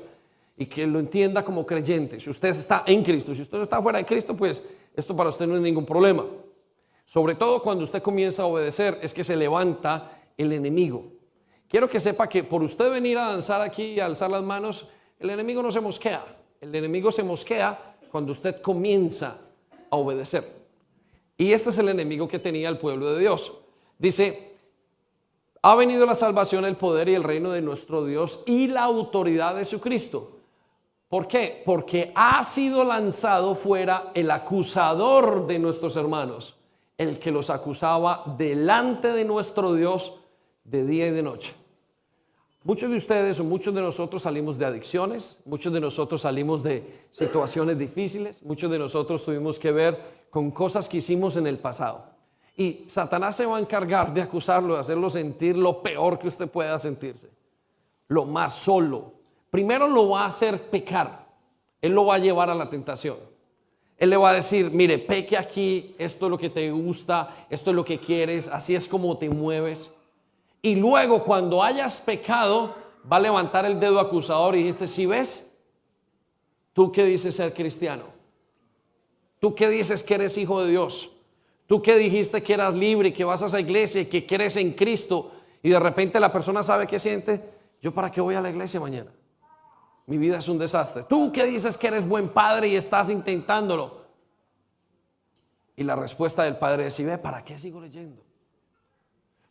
y que lo entienda como creyente. Si usted está en Cristo, si usted no está fuera de Cristo, pues esto para usted no es ningún problema. Sobre todo cuando usted comienza a obedecer, es que se levanta el enemigo. Quiero que sepa que por usted venir a danzar aquí y a alzar las manos, el enemigo no se mosquea. El enemigo se mosquea cuando usted comienza a obedecer. Y este es el enemigo que tenía el pueblo de Dios. Dice: ha venido la salvación, el poder y el reino de nuestro Dios y la autoridad de su Cristo. ¿Por qué? Porque ha sido lanzado fuera el acusador de nuestros hermanos, el que los acusaba delante de nuestro Dios de día y de noche. Muchos de ustedes o muchos de nosotros salimos de adicciones, muchos de nosotros salimos de situaciones difíciles, muchos de nosotros tuvimos que ver con cosas que hicimos en el pasado. Y Satanás se va a encargar de acusarlo, de hacerlo sentir lo peor que usted pueda sentirse, lo más solo. Primero lo va a hacer pecar, él lo va a llevar a la tentación. Él le va a decir: mire, peque aquí, esto es lo que te gusta, esto es lo que quieres, así es como te mueves. Y luego cuando hayas pecado, va a levantar el dedo acusador y dijiste: ¿sí ves? ¿Tú qué dices ser cristiano? ¿Tú qué dices que eres hijo de Dios? ¿Tú qué dijiste que eras libre, que vas a esa iglesia y que crees en Cristo? Y de repente la persona sabe qué siente: ¿yo para qué voy a la iglesia mañana? Mi vida es un desastre. ¿Tú qué dices que eres buen padre y estás intentándolo? Y la respuesta del padre es: ¿sí ve? ¿Para qué sigo leyendo?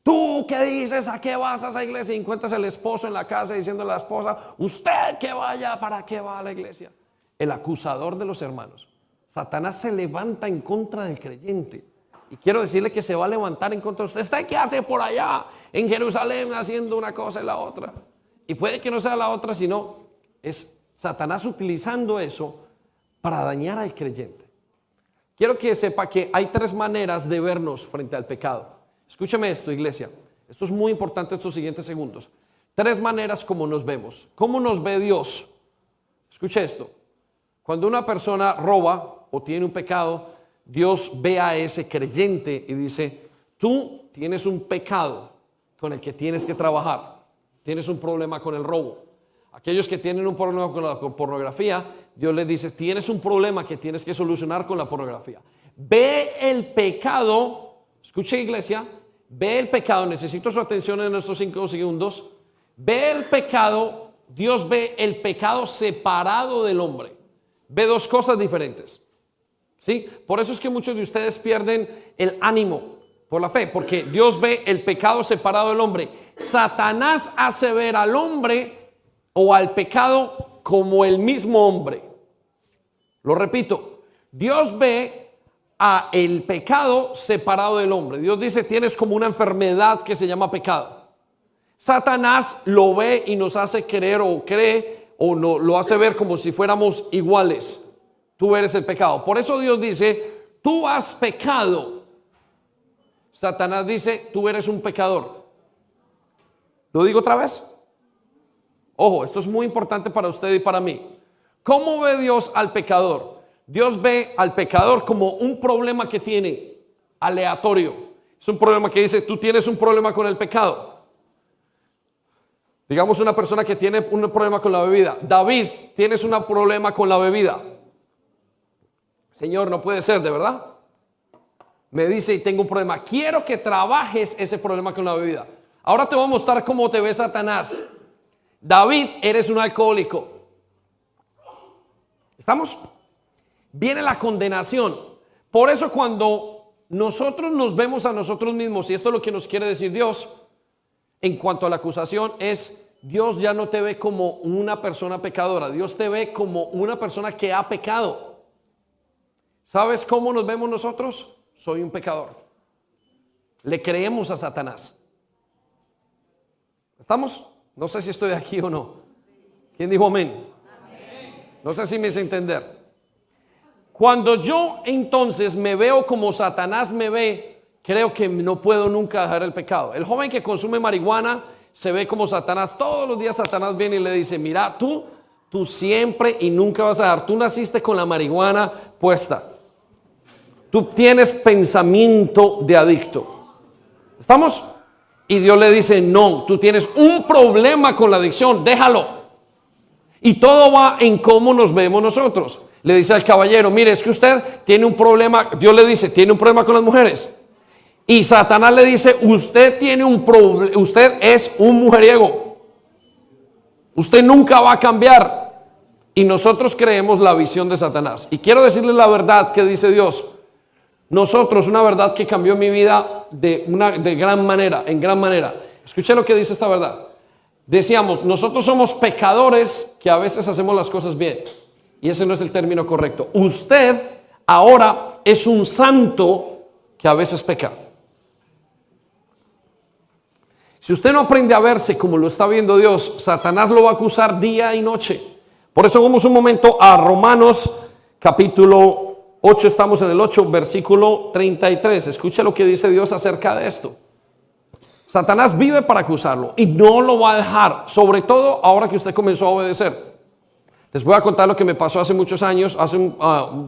¿Tú qué dices? ¿A qué vas a esa iglesia? Y encuentras el esposo en la casa diciendo a la esposa: usted que vaya, ¿para qué va a la iglesia? El acusador de los hermanos. Satanás se levanta en contra del creyente. Y quiero decirle que se va a levantar en contra de usted. ¿Usted qué hace por allá en Jerusalén haciendo una cosa y la otra? Y puede que no sea la otra, sino es Satanás utilizando eso para dañar al creyente. Quiero que sepa que hay 3 maneras de vernos frente al pecado. Escúcheme esto, iglesia. Esto es muy importante estos siguientes segundos. 3 maneras como nos vemos. ¿Cómo nos ve Dios? Escuche esto. Cuando una persona roba o tiene un pecado, Dios ve a ese creyente y dice: tú tienes un pecado con el que tienes que trabajar. Tienes un problema con el robo. Aquellos que tienen un problema con la pornografía, Dios les dice: tienes un problema que tienes que solucionar con la pornografía. Ve el pecado, escuche iglesia, ve el pecado, necesito su atención en estos 5 segundos, ve el pecado, Dios ve el pecado separado del hombre, ve dos cosas diferentes, ¿sí? Por eso es que muchos de ustedes pierden el ánimo por la fe, porque Dios ve el pecado separado del hombre. Satanás hace ver al hombre o al pecado como el mismo hombre. Lo repito, Dios ve a el pecado separado del hombre. Dios dice, tienes como una enfermedad que se llama pecado. Satanás lo ve y nos hace creer o cree o no, lo hace ver como si fuéramos iguales. Tú eres el pecado. Por eso Dios dice, tú has pecado. Satanás dice, tú eres un pecador. ¿Lo digo otra vez? Ojo, esto es muy importante para usted y para mí. ¿Cómo ve Dios al pecador? Dios ve al pecador como un problema que tiene aleatorio. Es un problema que dice, tú tienes un problema con el pecado. Digamos una persona que tiene un problema con la bebida. David, tienes un problema con la bebida. Señor, no puede ser, ¿de verdad? Me dice, y tengo un problema. Quiero que trabajes ese problema con la bebida. Ahora te voy a mostrar cómo te ve Satanás. David, eres un alcohólico. ¿Estamos? Viene la condenación. Por eso cuando nosotros nos vemos a nosotros mismos, y esto es lo que nos quiere decir Dios, en cuanto a la acusación, es Dios ya no te ve como una persona pecadora. Dios te ve como una persona que ha pecado. ¿Sabes cómo nos vemos nosotros? Soy un pecador. Le creemos a Satanás. ¿Estamos? No sé si estoy aquí o no. ¿Quién dijo amén? No sé si me hice entender. Cuando yo entonces me veo como Satanás me ve, creo que no puedo nunca dejar el pecado. El joven que consume marihuana se ve como Satanás. Todos los días Satanás viene y le dice, mira, tú siempre y nunca vas a dejar. Tú naciste con la marihuana puesta. Tú tienes pensamiento de adicto. ¿Estamos? Y Dios le dice, no, tú tienes un problema con la adicción, déjalo. Y todo va en cómo nos vemos nosotros. Le dice al caballero, mire, es que usted tiene un problema. Dios le dice, tiene un problema con las mujeres. Y Satanás le dice, usted tiene un problema, usted es un mujeriego. Usted nunca va a cambiar. Y nosotros creemos la visión de Satanás. Y quiero decirle la verdad que dice Dios. Nosotros, una verdad que cambió mi vida de gran manera, en gran manera. Escuché lo que dice esta verdad. Decíamos, nosotros somos pecadores que a veces hacemos las cosas bien. Y ese no es el término correcto. Usted ahora es un santo que a veces peca. Si usted no aprende a verse como lo está viendo Dios, Satanás lo va a acusar día y noche. Por eso vamos un momento a Romanos capítulo 8, estamos en el 8, versículo 33. Escuche lo que dice Dios acerca de esto. Satanás vive para acusarlo y no lo va a dejar, sobre todo ahora que usted comenzó a obedecer. Les voy a contar lo que me pasó hace muchos años, hace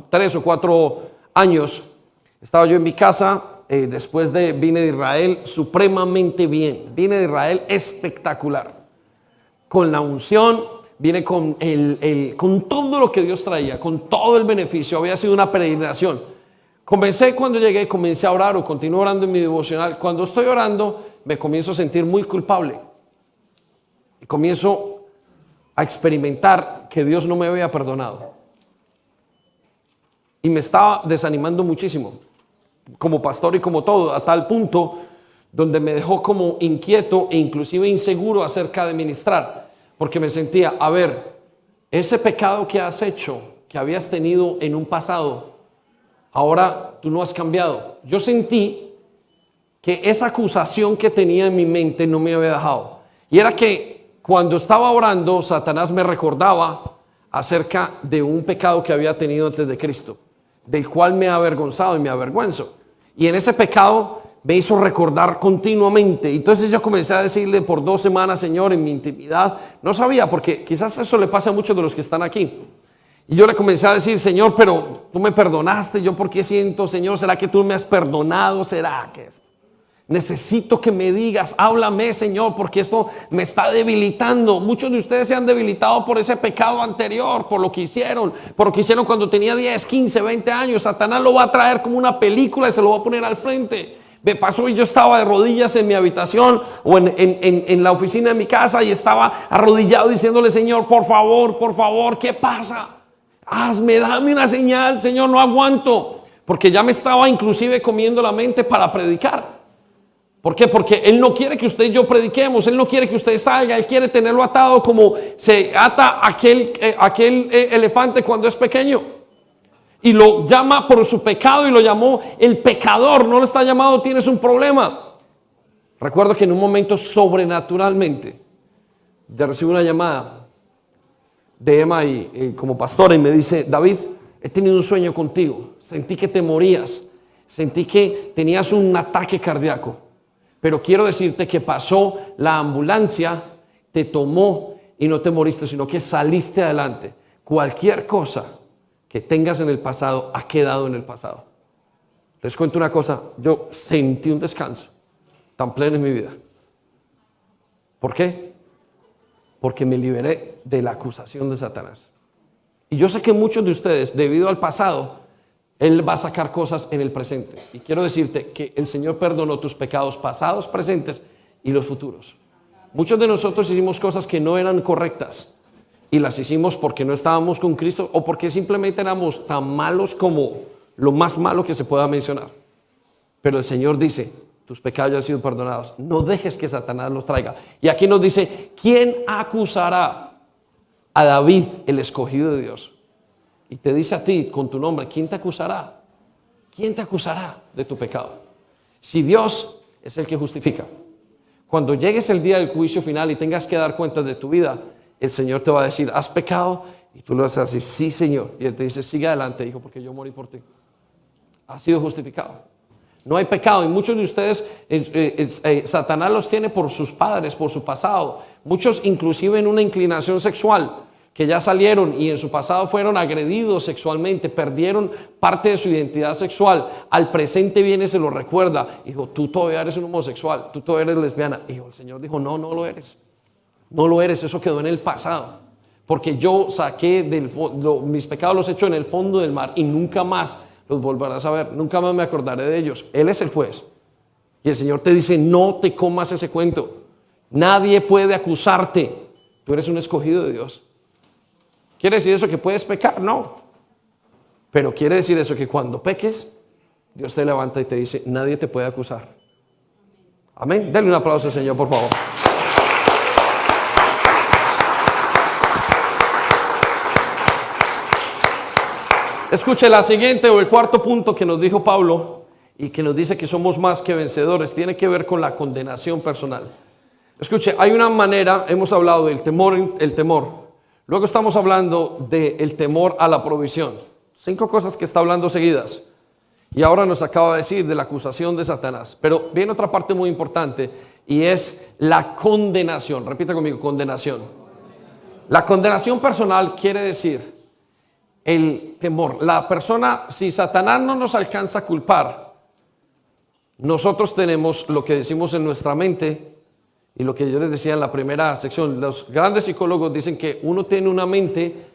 3 o 4 años. Estaba yo en mi casa, vine de Israel supremamente bien. Vine de Israel espectacular. Con la unción. Viene con con todo lo que Dios traía, con todo el beneficio. Había sido una peregrinación. Cuando llegué, comencé a orar o continué orando en mi devocional. Cuando estoy orando, me comienzo a sentir muy culpable. Y comienzo a experimentar que Dios no me había perdonado. Y me estaba desanimando muchísimo, como pastor y como todo, a tal punto donde me dejó como inquieto e inclusive inseguro acerca de ministrar. Porque me sentía, a ver, ese pecado que has hecho, que habías tenido en un pasado, ahora tú no has cambiado. Yo sentí que esa acusación que tenía en mi mente no me había dejado. Y era que cuando estaba orando, Satanás me recordaba acerca de un pecado que había tenido antes de Cristo, del cual me he avergonzado y me avergüenzo. Y en ese pecado me hizo recordar continuamente. Entonces yo comencé a decirle por 2 semanas, Señor, en mi intimidad, no sabía, porque quizás eso le pasa a muchos de los que están aquí. Y yo le comencé a decir, Señor, pero tú me perdonaste, ¿yo por qué siento, Señor? ¿Será que tú me has perdonado? ¿Será que esto? Necesito que me digas, háblame, Señor, porque esto me está debilitando. Muchos de ustedes se han debilitado por ese pecado anterior, por lo que hicieron cuando tenía 10, 15, 20 años. Satanás lo va a traer como una película y se lo va a poner al frente. Me pasó y yo estaba de rodillas en mi habitación o en la oficina de mi casa y estaba arrodillado diciéndole, Señor, por favor, ¿qué pasa? Dame una señal, Señor, no aguanto. Porque ya me estaba inclusive comiendo la mente para predicar. ¿Por qué? Porque Él no quiere que usted y yo prediquemos. Él no quiere que usted salga. Él quiere tenerlo atado como se ata aquel elefante cuando es pequeño. Y lo llama por su pecado y lo llamó el pecador. No lo está llamado, tienes un problema. Recuerdo que en un momento sobrenaturalmente recibí una llamada de Emma y como pastora y me dice, David, he tenido un sueño contigo. Sentí que te morías. Sentí que tenías un ataque cardíaco. Pero quiero decirte que pasó la ambulancia, te tomó y no te moriste, sino que saliste adelante. Cualquier cosa que tengas en el pasado ha quedado en el pasado. Les cuento una cosa, yo sentí un descanso tan pleno en mi vida. ¿Por qué? Porque me liberé de la acusación de Satanás. Y yo sé que muchos de ustedes, debido al pasado, Él va a sacar cosas en el presente. Y quiero decirte que el Señor perdonó tus pecados pasados, presentes y los futuros. Muchos de nosotros hicimos cosas que no eran correctas. Y las hicimos porque no estábamos con Cristo o porque simplemente éramos tan malos como lo más malo que se pueda mencionar. Pero el Señor dice, tus pecados ya han sido perdonados. No dejes que Satanás los traiga. Y aquí nos dice, ¿quién acusará a David, el escogido de Dios? Y te dice a ti con tu nombre, ¿quién te acusará? ¿Quién te acusará de tu pecado? Si Dios es el que justifica. Cuando llegues el día del juicio final y tengas que dar cuenta de tu vida, el Señor te va a decir, ¿has pecado? Y tú le vas a decir, sí, Señor. Y Él te dice, sigue adelante, hijo, porque yo morí por ti. Has sido justificado. No hay pecado. Y muchos de ustedes, Satanás los tiene por sus padres, por su pasado. Muchos inclusive en una inclinación sexual, que ya salieron y en su pasado fueron agredidos sexualmente, perdieron parte de su identidad sexual. Al presente viene y se lo recuerda. Hijo, tú todavía eres un homosexual, tú todavía eres lesbiana. Hijo, el Señor dijo, no, no lo eres. No lo eres, eso quedó en el pasado. Porque yo saqué mis pecados los he hecho en el fondo del mar y nunca más los volverás a ver, nunca más me acordaré de ellos. Él es el juez. Y el Señor te dice, no te comas ese cuento. Nadie puede acusarte. Tú eres un escogido de Dios. ¿Quiere decir eso que puedes pecar? No. Pero quiere decir eso que cuando peques, Dios te levanta y te dice, nadie te puede acusar. Amén. Denle un aplauso al Señor, por favor. Escuche la siguiente o el cuarto punto que nos dijo Pablo y que nos dice que somos más que vencedores. Tiene que ver con la condenación personal. Escuche, hay una manera, hemos hablado del temor. Luego estamos hablando del temor a la provisión. 5 cosas que está hablando seguidas. Y ahora nos acaba de decir de la acusación de Satanás. Pero viene otra parte muy importante y es la condenación. Repita conmigo, condenación. La condenación personal quiere decir el temor. La persona, si Satanás no nos alcanza a culpar, nosotros tenemos lo que decimos en nuestra mente y lo que yo les decía en la primera sección. Los grandes psicólogos dicen que uno tiene una mente,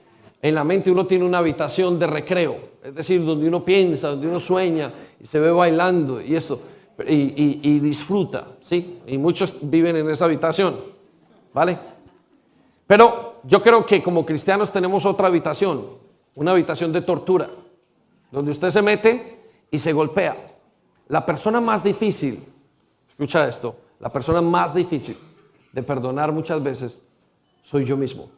en la mente uno tiene una habitación de recreo, es decir, donde uno piensa, donde uno sueña y se ve bailando y eso, y disfruta, ¿sí? Y muchos viven en esa habitación, ¿vale? Pero yo creo que como cristianos tenemos otra habitación, una habitación de tortura, donde usted se mete y se golpea. La persona más difícil, escucha esto, la persona más difícil de perdonar muchas veces soy yo mismo.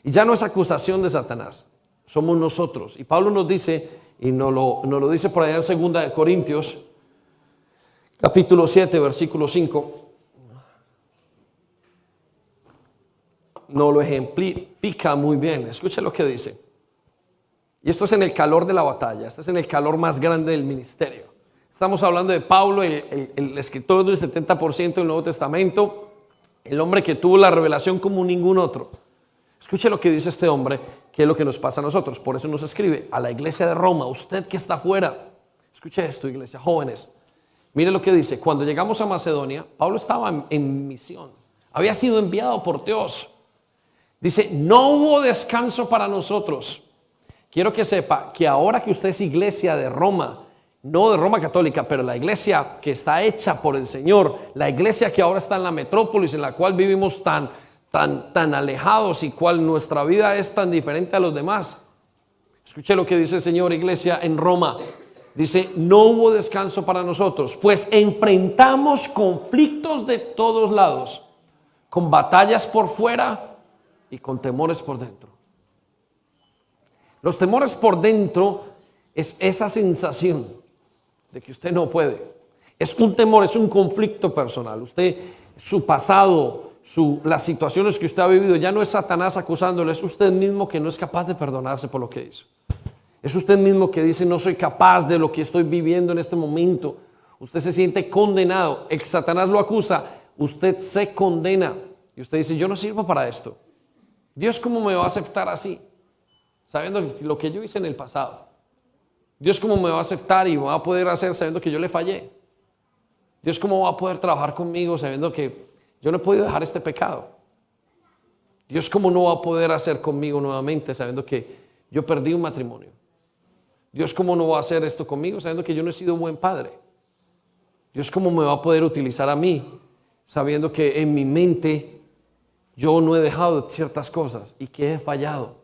Y ya no es acusación de Satanás, somos nosotros. Y Pablo nos dice, y nos lo dice por allá en 2 Corintios, capítulo 7, versículo 5, nos lo ejemplifica muy bien. Escuche lo que dice. Y esto es en el calor de la batalla, este es en el calor más grande del ministerio. Estamos hablando de Pablo, el escritor del 70% del Nuevo Testamento, el hombre que tuvo la revelación como ningún otro. Escuche lo que dice este hombre, que es lo que nos pasa a nosotros. Por eso nos escribe a la iglesia de Roma, usted que está afuera. Escuche esto, iglesia, jóvenes. Mire lo que dice. Cuando llegamos a Macedonia, Pablo estaba en misión. Había sido enviado por Dios. Dice, no hubo descanso para nosotros. Quiero que sepa que ahora que usted es iglesia de Roma, no de Roma Católica, pero la iglesia que está hecha por el Señor, la iglesia que ahora está en la metrópolis, en la cual vivimos tan alejados y cual nuestra vida es tan diferente a los demás. Escuche lo que dice el Señor, iglesia en Roma. Dice, no hubo descanso para nosotros, pues enfrentamos conflictos de todos lados, con batallas por fuera y con temores por dentro. Los temores por dentro es esa sensación de que usted no puede. Es un temor, es un conflicto personal. Usted, su pasado, las situaciones que usted ha vivido, ya no es Satanás acusándole, es usted mismo que no es capaz de perdonarse por lo que hizo. Es usted mismo que dice, no soy capaz de lo que estoy viviendo en este momento. Usted se siente condenado. El Satanás lo acusa, usted se condena. Y usted dice, yo no sirvo para esto. Dios, ¿cómo me va a aceptar así? Sabiendo lo que yo hice en el pasado. Dios, ¿cómo me va a aceptar y va a poder hacer sabiendo que yo le fallé? Dios, ¿cómo va a poder trabajar conmigo sabiendo que yo no he podido dejar este pecado? Dios, ¿cómo no va a poder hacer conmigo nuevamente sabiendo que yo perdí un matrimonio? Dios, ¿cómo no va a hacer esto conmigo sabiendo que yo no he sido un buen padre? Dios, ¿cómo me va a poder utilizar a mí sabiendo que en mi mente yo no he dejado ciertas cosas y que he fallado?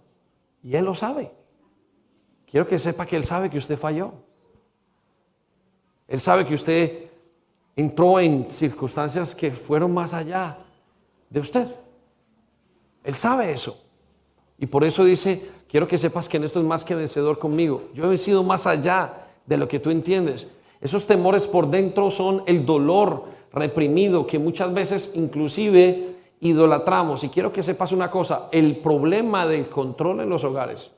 Y Él lo sabe. Quiero que sepa que Él sabe que usted falló. Él sabe que usted entró en circunstancias que fueron más allá de usted. Él sabe eso. Y por eso dice, quiero que sepas que en esto es más que vencedor conmigo. Yo he sido más allá de lo que tú entiendes. Esos temores por dentro son el dolor reprimido que muchas veces inclusive idolatramos. Y quiero que sepas una cosa, el problema del control en los hogares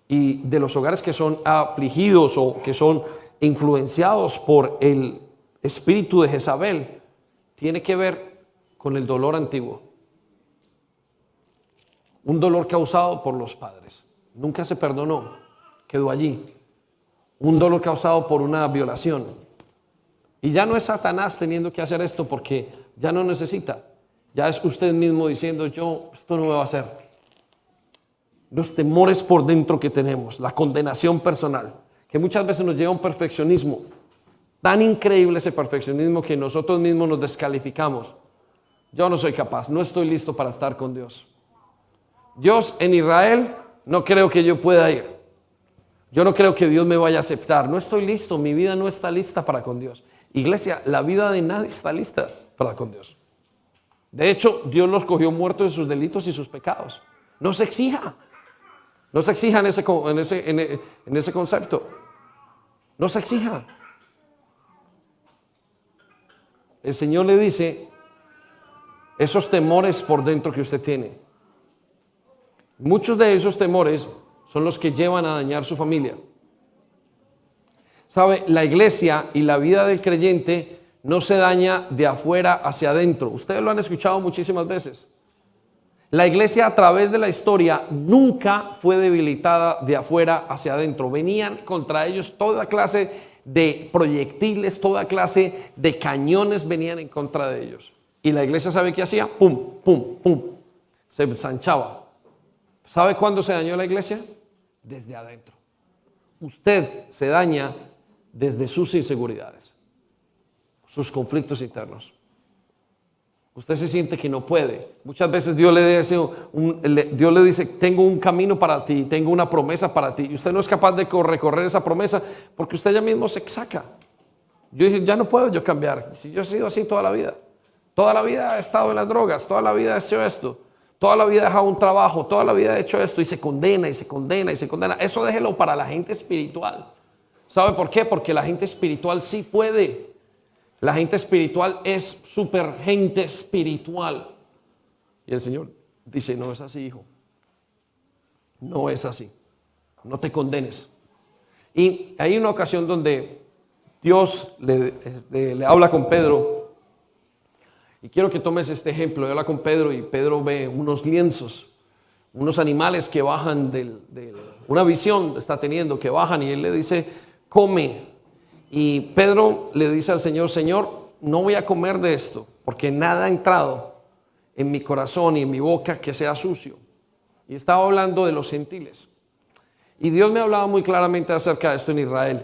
y de los hogares que son afligidos o que son influenciados por el espíritu de Jezabel tiene que ver con el dolor antiguo. Un dolor causado por los padres. Nunca se perdonó, quedó allí. Un dolor causado por una violación. Y ya no es Satanás teniendo que hacer esto porque ya no necesita. Ya es usted mismo diciendo, esto no me va a hacer. Los temores por dentro que tenemos, la condenación personal, que muchas veces nos lleva a un perfeccionismo. Tan increíble ese perfeccionismo que nosotros mismos nos descalificamos. Yo no soy capaz, no estoy listo para estar con Dios. Dios en Israel, no creo que yo pueda ir. Yo no creo que Dios me vaya a aceptar. No estoy listo, mi vida no está lista para con Dios. Iglesia, la vida de nadie está lista para con Dios. De hecho, Dios los cogió muertos en sus delitos y sus pecados. No se exija. No se exija en ese concepto. No se exija. El Señor le dice, esos temores por dentro que usted tiene, muchos de esos temores son los que llevan a dañar su familia. ¿Sabe? La iglesia y la vida del creyente no se daña de afuera hacia adentro. Ustedes lo han escuchado muchísimas veces. La iglesia a través de la historia nunca fue debilitada de afuera hacia adentro. Venían contra ellos toda clase de proyectiles, toda clase de cañones venían en contra de ellos. Y la iglesia, ¿sabe qué hacía? Pum, pum, pum. Se ensanchaba. ¿Sabe cuándo se dañó la iglesia? Desde adentro. Usted se daña desde sus inseguridades, sus conflictos internos. Usted se siente que no puede. Muchas veces Dios le dice, tengo un camino para ti, tengo una promesa para ti. Y usted no es capaz de recorrer esa promesa porque usted ya mismo se saca. Yo dije, ya no puedo yo cambiar. Si yo he sido así toda la vida. Toda la vida he estado en las drogas, toda la vida he hecho esto. Toda la vida he dejado un trabajo, toda la vida he hecho esto y se condena y se condena y se condena. Eso déjelo para la gente espiritual. ¿Sabe por qué? Porque la gente espiritual sí puede. La gente espiritual es súper gente espiritual. Y el Señor dice, no es así, hijo. No es así. No te condenes. Y hay una ocasión donde Dios le habla con Pedro. Y quiero que tomes este ejemplo. Habla con Pedro y Pedro ve unos lienzos, unos animales que bajan una visión está teniendo, que bajan y él le dice, come. Y Pedro le dice al Señor, Señor, no voy a comer de esto, porque nada ha entrado en mi corazón y en mi boca que sea sucio. Y estaba hablando de los gentiles. Y Dios me hablaba muy claramente acerca de esto en Israel.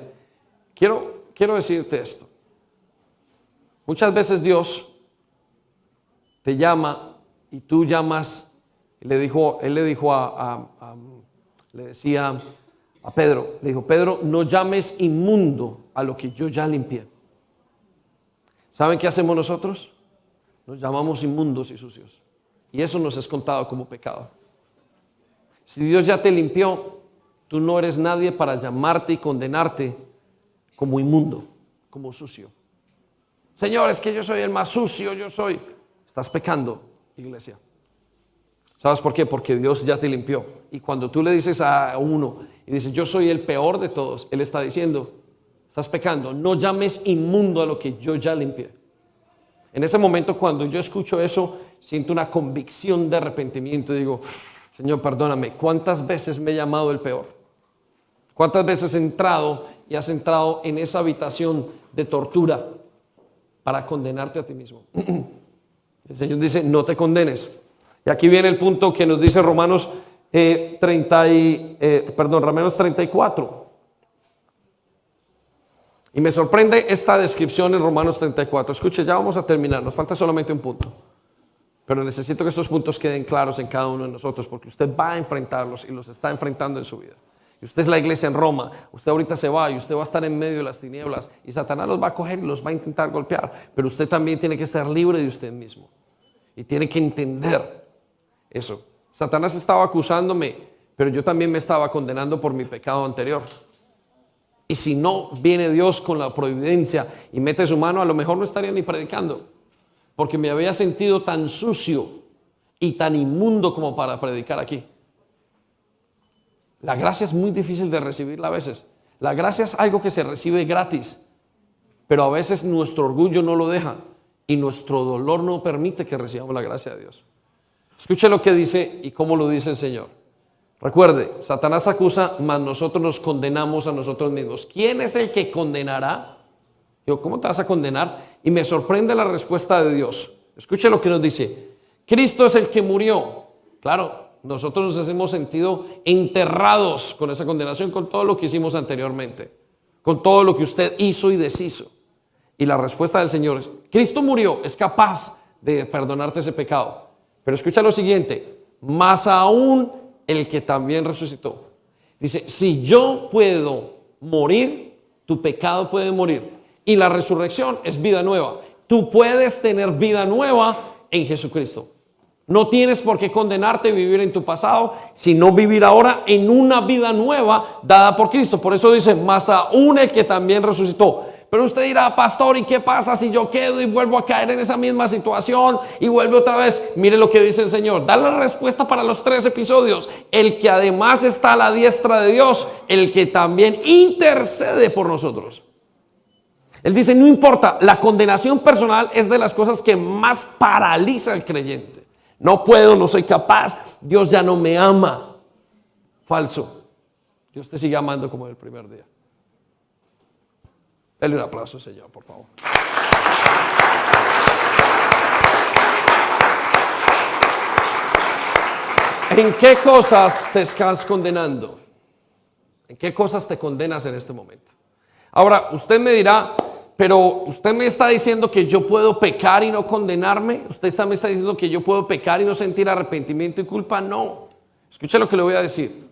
Quiero decirte esto. Muchas veces Dios te llama y tú llamas. Él le decía a Pedro, le dijo: Pedro, no llames inmundo a lo que yo ya limpié. ¿Saben qué hacemos nosotros? Nos llamamos inmundos y sucios. Y eso nos es contado como pecado. Si Dios ya te limpió, tú no eres nadie para llamarte y condenarte como inmundo, como sucio. Señor, es que yo soy el más sucio, Estás pecando, iglesia. ¿Sabes por qué? Porque Dios ya te limpió. Y cuando tú le dices a uno y dices: yo soy el peor de todos, Él está diciendo: estás pecando, no llames inmundo a lo que yo ya limpié. En ese momento, cuando yo escucho eso, siento una convicción de arrepentimiento y digo: Señor, perdóname. ¿Cuántas veces me he llamado el peor? ¿Cuántas veces he entrado y has entrado en esa habitación de tortura para condenarte a ti mismo? El Señor dice: no te condenes. Y aquí viene el punto que nos dice Romanos 34. Y me sorprende esta descripción en Romanos 34. Escuche, ya vamos a terminar, nos falta solamente un punto. Pero necesito que estos puntos queden claros en cada uno de nosotros, porque usted va a enfrentarlos y los está enfrentando en su vida. Y usted es la iglesia en Roma, usted ahorita se va y usted va a estar en medio de las tinieblas y Satanás los va a coger y los va a intentar golpear. Pero usted también tiene que ser libre de usted mismo y tiene que entender eso. Satanás estaba acusándome, pero yo también me estaba condenando por mi pecado anterior. Y si no viene Dios con la providencia y mete su mano, a lo mejor no estaría ni predicando, porque me había sentido tan sucio y tan inmundo como para predicar aquí. La gracia es muy difícil de recibirla a veces. La gracia es algo que se recibe gratis, pero a veces nuestro orgullo no lo deja y nuestro dolor no permite que recibamos la gracia de Dios. Escuche lo que dice y cómo lo dice el Señor. Recuerde, Satanás acusa, mas nosotros nos condenamos a nosotros mismos. ¿Quién es el que condenará? Yo, ¿cómo te vas a condenar? Y me sorprende la respuesta de Dios. Escuche lo que nos dice. Cristo es el que murió. Claro, nosotros nos hemos sentido enterrados con esa condenación, con todo lo que hicimos anteriormente, con todo lo que usted hizo y deshizo. Y la respuesta del Señor es: Cristo murió, es capaz de perdonarte ese pecado. Pero escucha lo siguiente: más aún el que también resucitó. Dice: si yo puedo morir, tu pecado puede morir. Y la resurrección es vida nueva. Tú puedes tener vida nueva en Jesucristo. No tienes por qué condenarte y vivir en tu pasado, sino vivir ahora en una vida nueva dada por Cristo. Por eso dice: más aún el que también resucitó. Pero usted dirá: pastor, ¿y qué pasa si yo quedo y vuelvo a caer en esa misma situación y vuelvo otra vez? Mire lo que dice el Señor. Da la respuesta para los 3 episodios. El que además está a la diestra de Dios, el que también intercede por nosotros. Él dice: no importa, la condenación personal es de las cosas que más paraliza al creyente. No puedo, no soy capaz, Dios ya no me ama. Falso. Dios te sigue amando como el primer día. Dale un aplauso, Señor, por favor. ¿En qué cosas te estás condenando? ¿En qué cosas te condenas en este momento? Ahora, usted me dirá: pero usted me está diciendo que yo puedo pecar y no condenarme. Usted me está diciendo que yo puedo pecar y no sentir arrepentimiento y culpa. No. Escuche lo que le voy a decir.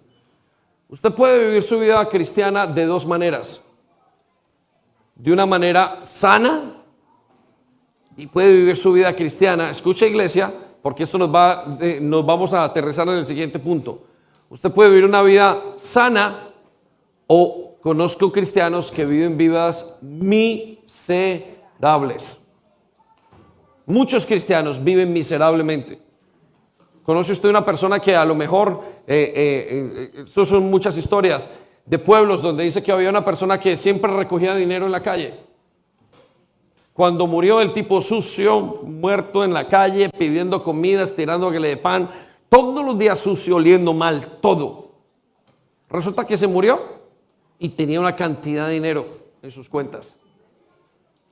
Usted puede vivir su vida cristiana de 2 maneras. De una manera sana, y puede vivir su vida cristiana. Escuche, iglesia, porque esto nos vamos a aterrizar en el siguiente punto. Usted puede vivir una vida sana, o conozco cristianos que viven vidas miserables. Muchos cristianos viven miserablemente. ¿Conoce usted una persona que a lo mejor, estas son muchas historias de pueblos donde dice que había una persona que siempre recogía dinero en la calle? Cuando murió, el tipo sucio, muerto en la calle, pidiendo comida, estirándole de pan, todos los días sucio, oliendo mal, todo. Resulta que se murió y tenía una cantidad de dinero en sus cuentas.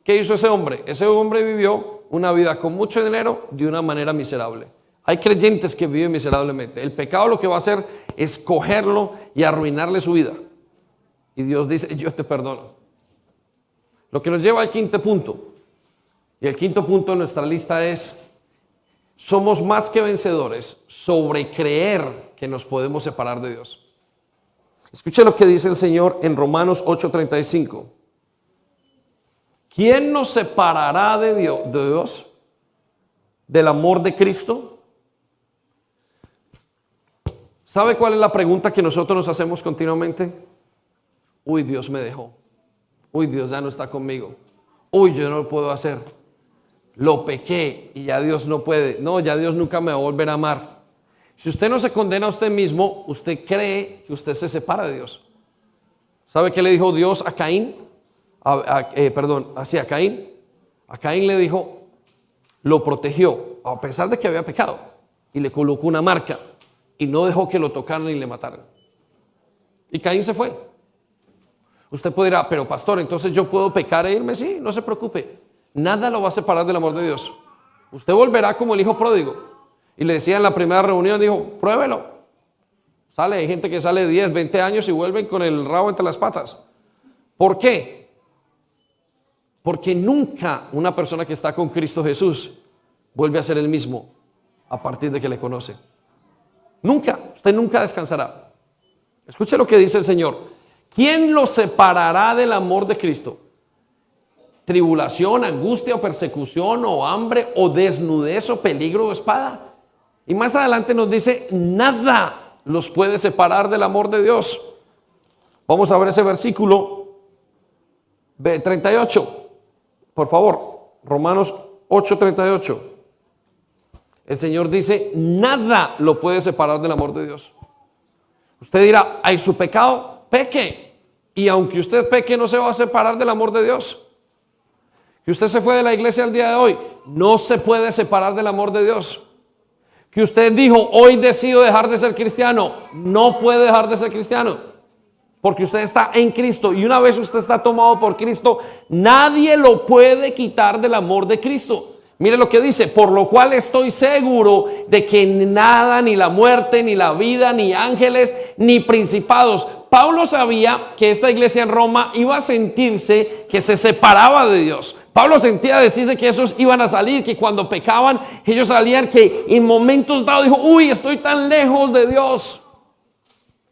¿Qué hizo ese hombre? Ese hombre vivió una vida con mucho dinero de una manera miserable. Hay creyentes que viven miserablemente. El pecado lo que va a hacer es cogerlo y arruinarle su vida. Y Dios dice: yo te perdono. Lo que nos lleva al quinto punto. Y el quinto punto de nuestra lista es: somos más que vencedores sobre creer que nos podemos separar de Dios. Escuche lo que dice el Señor en Romanos 8:35. ¿Quién nos separará de Dios? ¿Del amor de Cristo? ¿Sabe cuál es la pregunta que nosotros nos hacemos continuamente? Uy, Dios me dejó. Uy, Dios ya no está conmigo. Uy, yo no lo puedo hacer. Lo pequé y ya Dios no puede. No, ya Dios nunca me va a volver a amar. Si usted no se condena a usted mismo, usted cree que usted se separa de Dios. ¿Sabe qué le dijo Dios a Caín? A Caín. A Caín le dijo, lo protegió a pesar de que había pecado y le colocó una marca y no dejó que lo tocaran ni le mataran. Y Caín se fue. Usted puede decir, pero pastor, entonces yo puedo pecar e irme. Sí, no se preocupe. Nada lo va a separar del amor de Dios. Usted volverá como el hijo pródigo. Y le decía en la primera reunión, dijo, pruébelo. Hay gente que sale 10, 20 años y vuelven con el rabo entre las patas. ¿Por qué? Porque nunca una persona que está con Cristo Jesús vuelve a ser el mismo a partir de que le conoce. Nunca, usted nunca descansará. Escuche lo que dice el Señor. ¿Quién lo separará del amor de Cristo? ¿Tribulación, angustia o persecución o hambre o desnudez o peligro o espada? Y más adelante nos dice, nada los puede separar del amor de Dios. Vamos a ver ese versículo 38. Por favor, Romanos 8:38. El Señor dice, nada lo puede separar del amor de Dios. Usted dirá, ¿hay su pecado? Peque. Y aunque usted peque, no se va a separar del amor de Dios. Que usted se fue de la iglesia el día de hoy, no se puede separar del amor de Dios. Que usted dijo, hoy decido dejar de ser cristiano, no puede dejar de ser cristiano. Porque usted está en Cristo y una vez usted está tomado por Cristo, nadie lo puede quitar del amor de Cristo. Mire lo que dice, por lo cual estoy seguro de que nada, ni la muerte, ni la vida, ni ángeles, ni principados. Pablo sabía que esta iglesia en Roma iba a sentirse que se separaba de Dios. Pablo sentía decirse que esos iban a salir, que cuando pecaban, ellos salían, que en momentos dados dijo, uy, estoy tan lejos de Dios.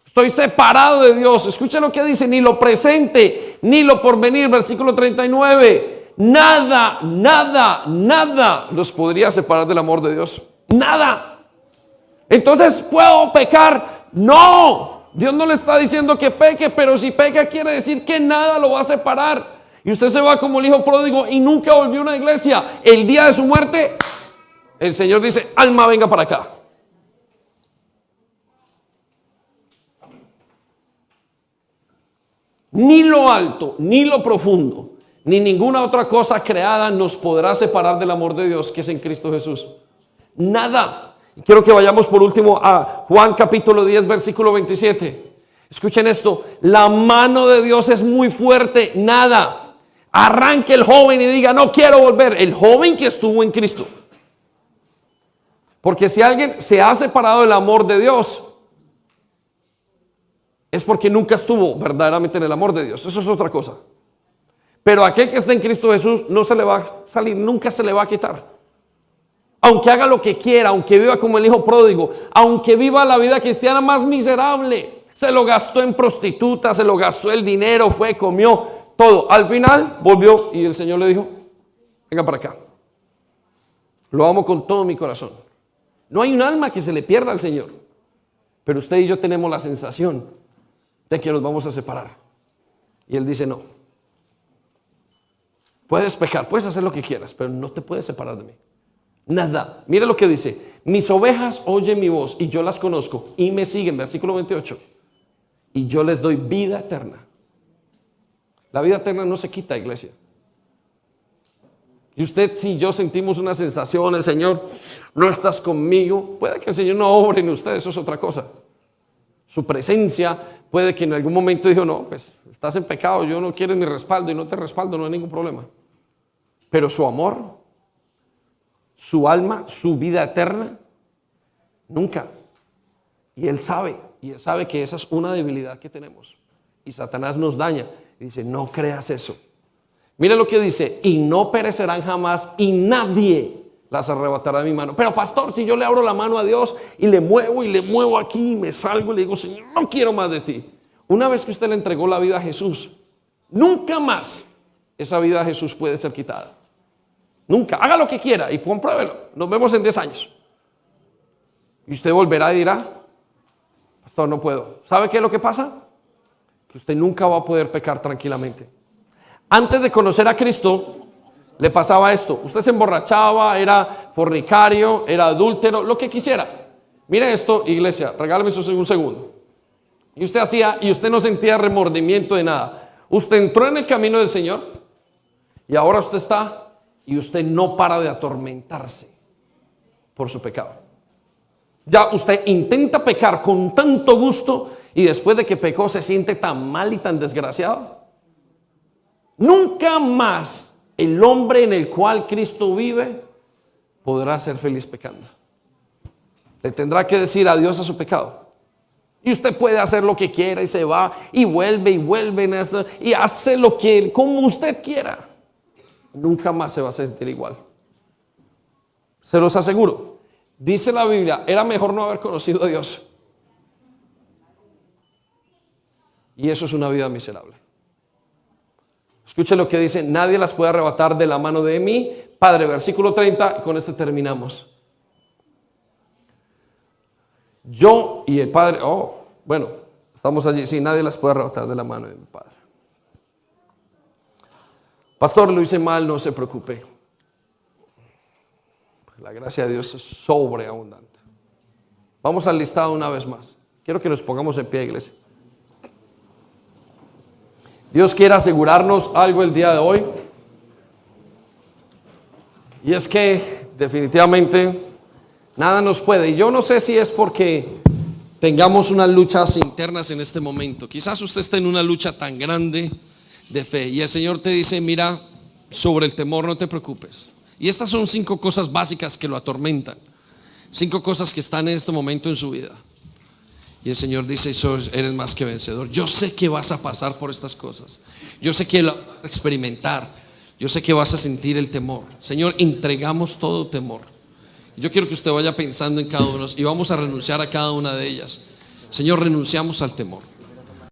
Estoy separado de Dios. Escuchen lo que dice, ni lo presente, ni lo porvenir, versículo 39. Nada los podría separar del amor de Dios. Nada. Entonces, ¿puedo pecar? No. Dios no le está diciendo que peque, pero si peca quiere decir que nada lo va a separar. Y usted se va como el hijo pródigo y nunca volvió a una iglesia. El día de su muerte, el Señor dice, alma, venga para acá. Ni lo alto, ni lo profundo, ni ninguna otra cosa creada nos podrá separar del amor de Dios que es en Cristo Jesús. Nada. Quiero que vayamos por último a Juan capítulo 10, versículo 27. Escuchen esto. La mano de Dios es muy fuerte. Nada. Arranque el joven y diga, no quiero volver. El joven que estuvo en Cristo. Porque si alguien se ha separado del amor de Dios, es porque nunca estuvo verdaderamente en el amor de Dios. Eso es otra cosa. Pero aquel que está en Cristo Jesús no se le va a salir, nunca se le va a quitar. Aunque haga lo que quiera, aunque viva como el hijo pródigo, aunque viva la vida cristiana más miserable, se lo gastó en prostitutas, se lo gastó el dinero, fue, comió, todo. Al final volvió y el Señor le dijo, venga para acá. Lo amo con todo mi corazón. No hay un alma que se le pierda al Señor. Pero usted y yo tenemos la sensación de que nos vamos a separar. Y Él dice, no. Puedes pecar, puedes hacer lo que quieras, pero no te puedes separar de mí. Nada. Mire lo que dice. Mis ovejas oyen mi voz y yo las conozco y me siguen. Versículo 28. Y yo les doy vida eterna. La vida eterna no se quita, iglesia. Y usted, si yo sentimos una sensación, el Señor, no estás conmigo, puede que el Señor no obre en usted, eso es otra cosa. Su presencia, puede que en algún momento dijo, no, pues estás en pecado, yo no quiero mi respaldo y no te respaldo, no hay ningún problema. Pero su amor, su alma, su vida eterna, nunca. Y Él sabe que esa es una debilidad que tenemos. Y Satanás nos daña y dice, no creas eso. Mire lo que dice, y no perecerán jamás y nadie las arrebatará de mi mano. Pero pastor, si yo le abro la mano a Dios y le muevo aquí y me salgo y le digo, Señor, no quiero más de ti. Una vez que usted le entregó la vida a Jesús, nunca más esa vida a Jesús puede ser quitada. Nunca. Haga lo que quiera y compruébelo. Nos vemos en 10 años. Y usted volverá y dirá, pastor, no puedo. ¿Sabe qué es lo que pasa? Que usted nunca va a poder pecar tranquilamente. Antes de conocer a Cristo, le pasaba esto. Usted se emborrachaba, era fornicario, era adúltero, lo que quisiera. Mire esto, iglesia, regálame eso un segundo. Y usted hacía, y usted no sentía remordimiento de nada. Usted entró en el camino del Señor y ahora usted está y usted no para de atormentarse por su pecado. Ya usted intenta pecar con tanto gusto y después de que pecó se siente tan mal y tan desgraciado. Nunca más el hombre en el cual Cristo vive podrá ser feliz pecando. Le tendrá que decir adiós a su pecado. Y usted puede hacer lo que quiera y se va y vuelve y hace lo que como usted quiera. Nunca más se va a sentir igual. Se los aseguro. Dice la Biblia, era mejor no haber conocido a Dios. Y eso es una vida miserable. Escuche lo que dice, nadie las puede arrebatar de la mano de mi Padre. Versículo 30, con este terminamos. Yo y el Padre, bueno, estamos allí, sí, nadie las puede arrebatar de la mano de mi Padre. Pastor, lo hice mal, no se preocupe. La gracia de Dios es sobreabundante. Vamos al listado una vez más. Quiero que nos pongamos en pie, iglesia. Dios quiere asegurarnos algo el día de hoy. Y es que definitivamente nada nos puede. Y yo no sé si es porque tengamos unas luchas internas en este momento. Quizás usted esté en una lucha tan grande de fe. Y el Señor te dice, mira, sobre el temor no te preocupes. Y estas son 5 cosas básicas que lo atormentan. 5 cosas que están en este momento en su vida. Y el Señor dice, eres más que vencedor. Yo sé que vas a pasar por estas cosas. Yo sé que lo vas a experimentar. Yo sé que vas a sentir el temor. Señor, entregamos todo temor. Yo quiero que usted vaya pensando en cada uno y vamos a renunciar a cada una de ellas. Señor, renunciamos al temor.